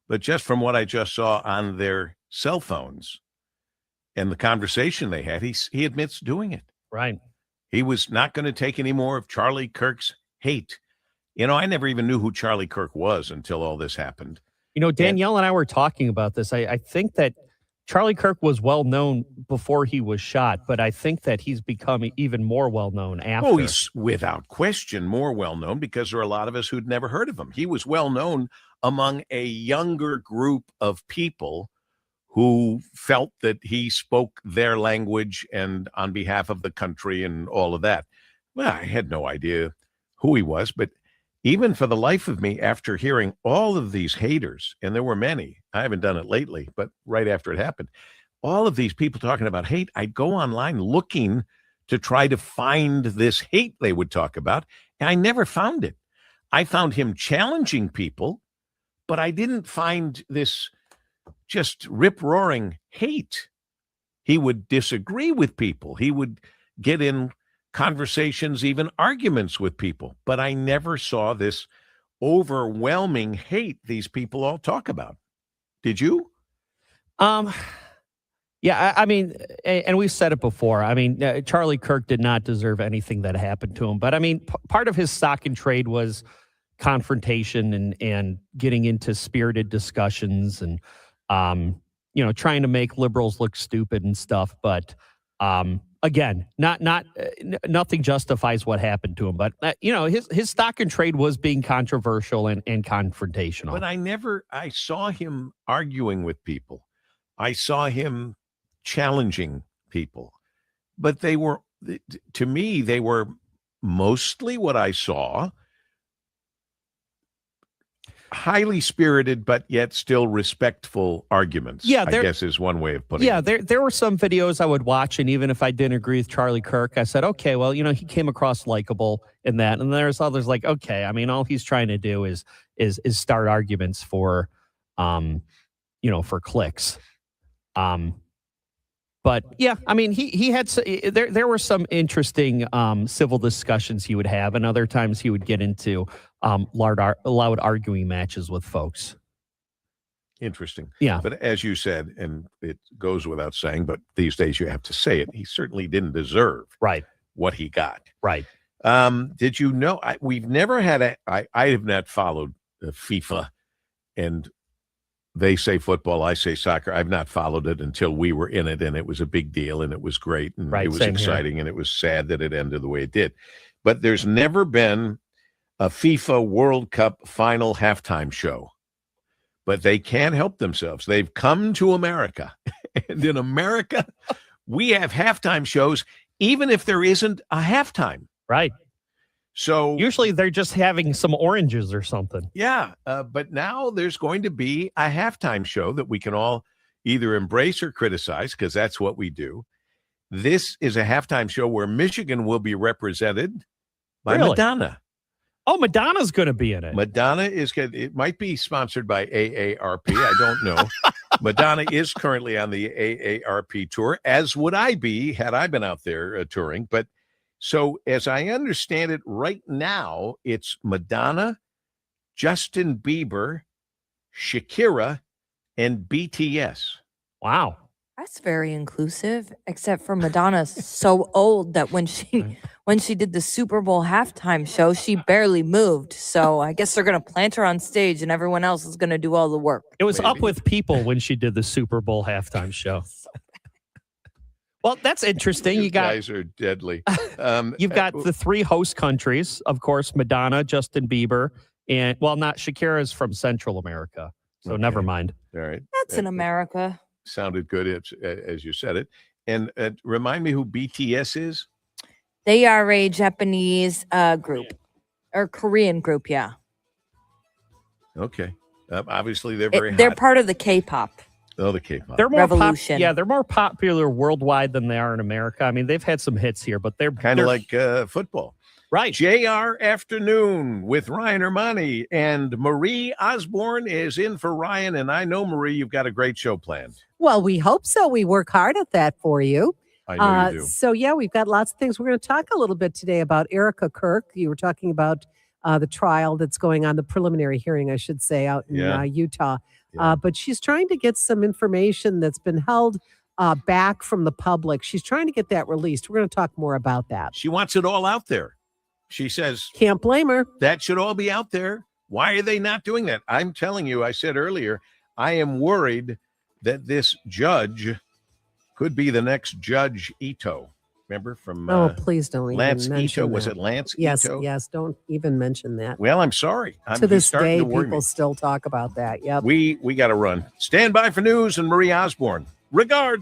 but just from what I just saw on their cell phones, and the conversation they had, he admits doing it. Right. He was not going to take any more of Charlie Kirk's hate. You know, I never even knew who Charlie Kirk was until all this happened. You know, Danielle and I were talking about this. I think that Charlie Kirk was well known before he was shot, but I think that he's become even more well known after. Oh, he's without question more well known because there are a lot of us who'd never heard of him. He was well known among a younger group of people who felt that he spoke their language and on behalf of the country and all of that. Well, I had no idea who he was, but even for the life of me, after hearing all of these haters, and there were many, I haven't done it lately, but right after it happened, all of these people talking about hate, I'd go online looking to try to find this hate they would talk about, and I never found it. I found him challenging people, but I didn't find this just rip-roaring hate. He would disagree with people. He would get in conversations, even arguments with people, but I never saw this overwhelming hate these people all talk about. Did you? Yeah, I mean, and we've said it before. I mean, Charlie Kirk did not deserve anything that happened to him, but I mean, part of his stock and trade was confrontation and getting into spirited discussions and, you know, trying to make liberals look stupid and stuff. But, again, nothing justifies what happened to him, but you know, his stock and trade was being controversial and confrontational. But I saw him arguing with people. I saw him challenging people, but they were, to me, they were mostly what I saw, highly spirited, but yet still respectful arguments. Yeah, I guess is one way of putting it. Yeah, there were some videos I would watch, and even if I didn't agree with Charlie Kirk, I said, okay, well, you know, he came across likable in that. And there's others like, okay, I mean, all he's trying to do is start arguments for, you know, for clicks. But yeah, I mean, he had there were some interesting civil discussions he would have, and other times he would get into loud arguing matches with folks. Interesting. Yeah. But as you said, and it goes without saying, but these days you have to say it, he certainly didn't deserve what he got. Right. Did you know, we've never had I have not followed FIFA, and they say football, I say soccer. I've not followed it until we were in it, and it was a big deal, and it was great, and it was exciting, and it was sad that it ended the way it did. But there's never been a FIFA World Cup final halftime show. But they can't help themselves. They've come to America. And in America, we have halftime shows, even if there isn't a halftime. Right. So usually they're just having some oranges or something. Yeah. But now there's going to be a halftime show that we can all either embrace or criticize, because that's what we do. This is a halftime show where Michigan will be represented by Madonna. Oh, Madonna's going to be in it. Madonna is good. It might be sponsored by AARP. I don't know. Madonna is currently on the AARP tour, as would I be had I been out there touring. But so as I understand it right now, it's Madonna, Justin Bieber, Shakira, and BTS. Wow. That's very inclusive, except for Madonna's so old that when she did the Super Bowl halftime show, she barely moved. So I guess they're going to plant her on stage and everyone else is going to do all the work. It was up with people when she did the Super Bowl halftime show. Well, that's interesting. You guys are deadly. You've got the three host countries, of course, Madonna, Justin Bieber, and, well, not Shakira's from Central America. So never mind. All right. That's in America. Sounded good as you said it. And remind me who BTS is? They are a Japanese group or Korean group, yeah. Okay. Obviously, they're very They're hot. part of the K-pop. Oh, the K-pop. They're more Revolution. they're more popular worldwide than they are in America. I mean, they've had some hits here, but they're kind of like football. Right. JR Afternoon with Ryan Ermani, and Marie Osborne is in for Ryan. And I know, Marie, you've got a great show planned. Well, we hope so. We work hard at that for you. I know you do. So, yeah, we've got lots of things. We're going to talk a little bit today about Erica Kirk. You were talking about the trial that's going on, the preliminary hearing, I should say, out in Utah. But she's trying to get some information that's been held back from the public. She's trying to get that released. We're going to talk more about that. She wants it all out there. She says, can't blame her. That should all be out there. Why are they not doing that? I'm telling you, I said earlier, I am worried that this judge could be the next Judge Ito. Remember from please don't Lance even mention Ito? Was that. it Lance Yes, Ito? yes. Don't even mention that. Well, I'm sorry. To this day, to worry people me. still talk about that. Yep. We got to run. Stand by for news and Marie Osborne. Regards.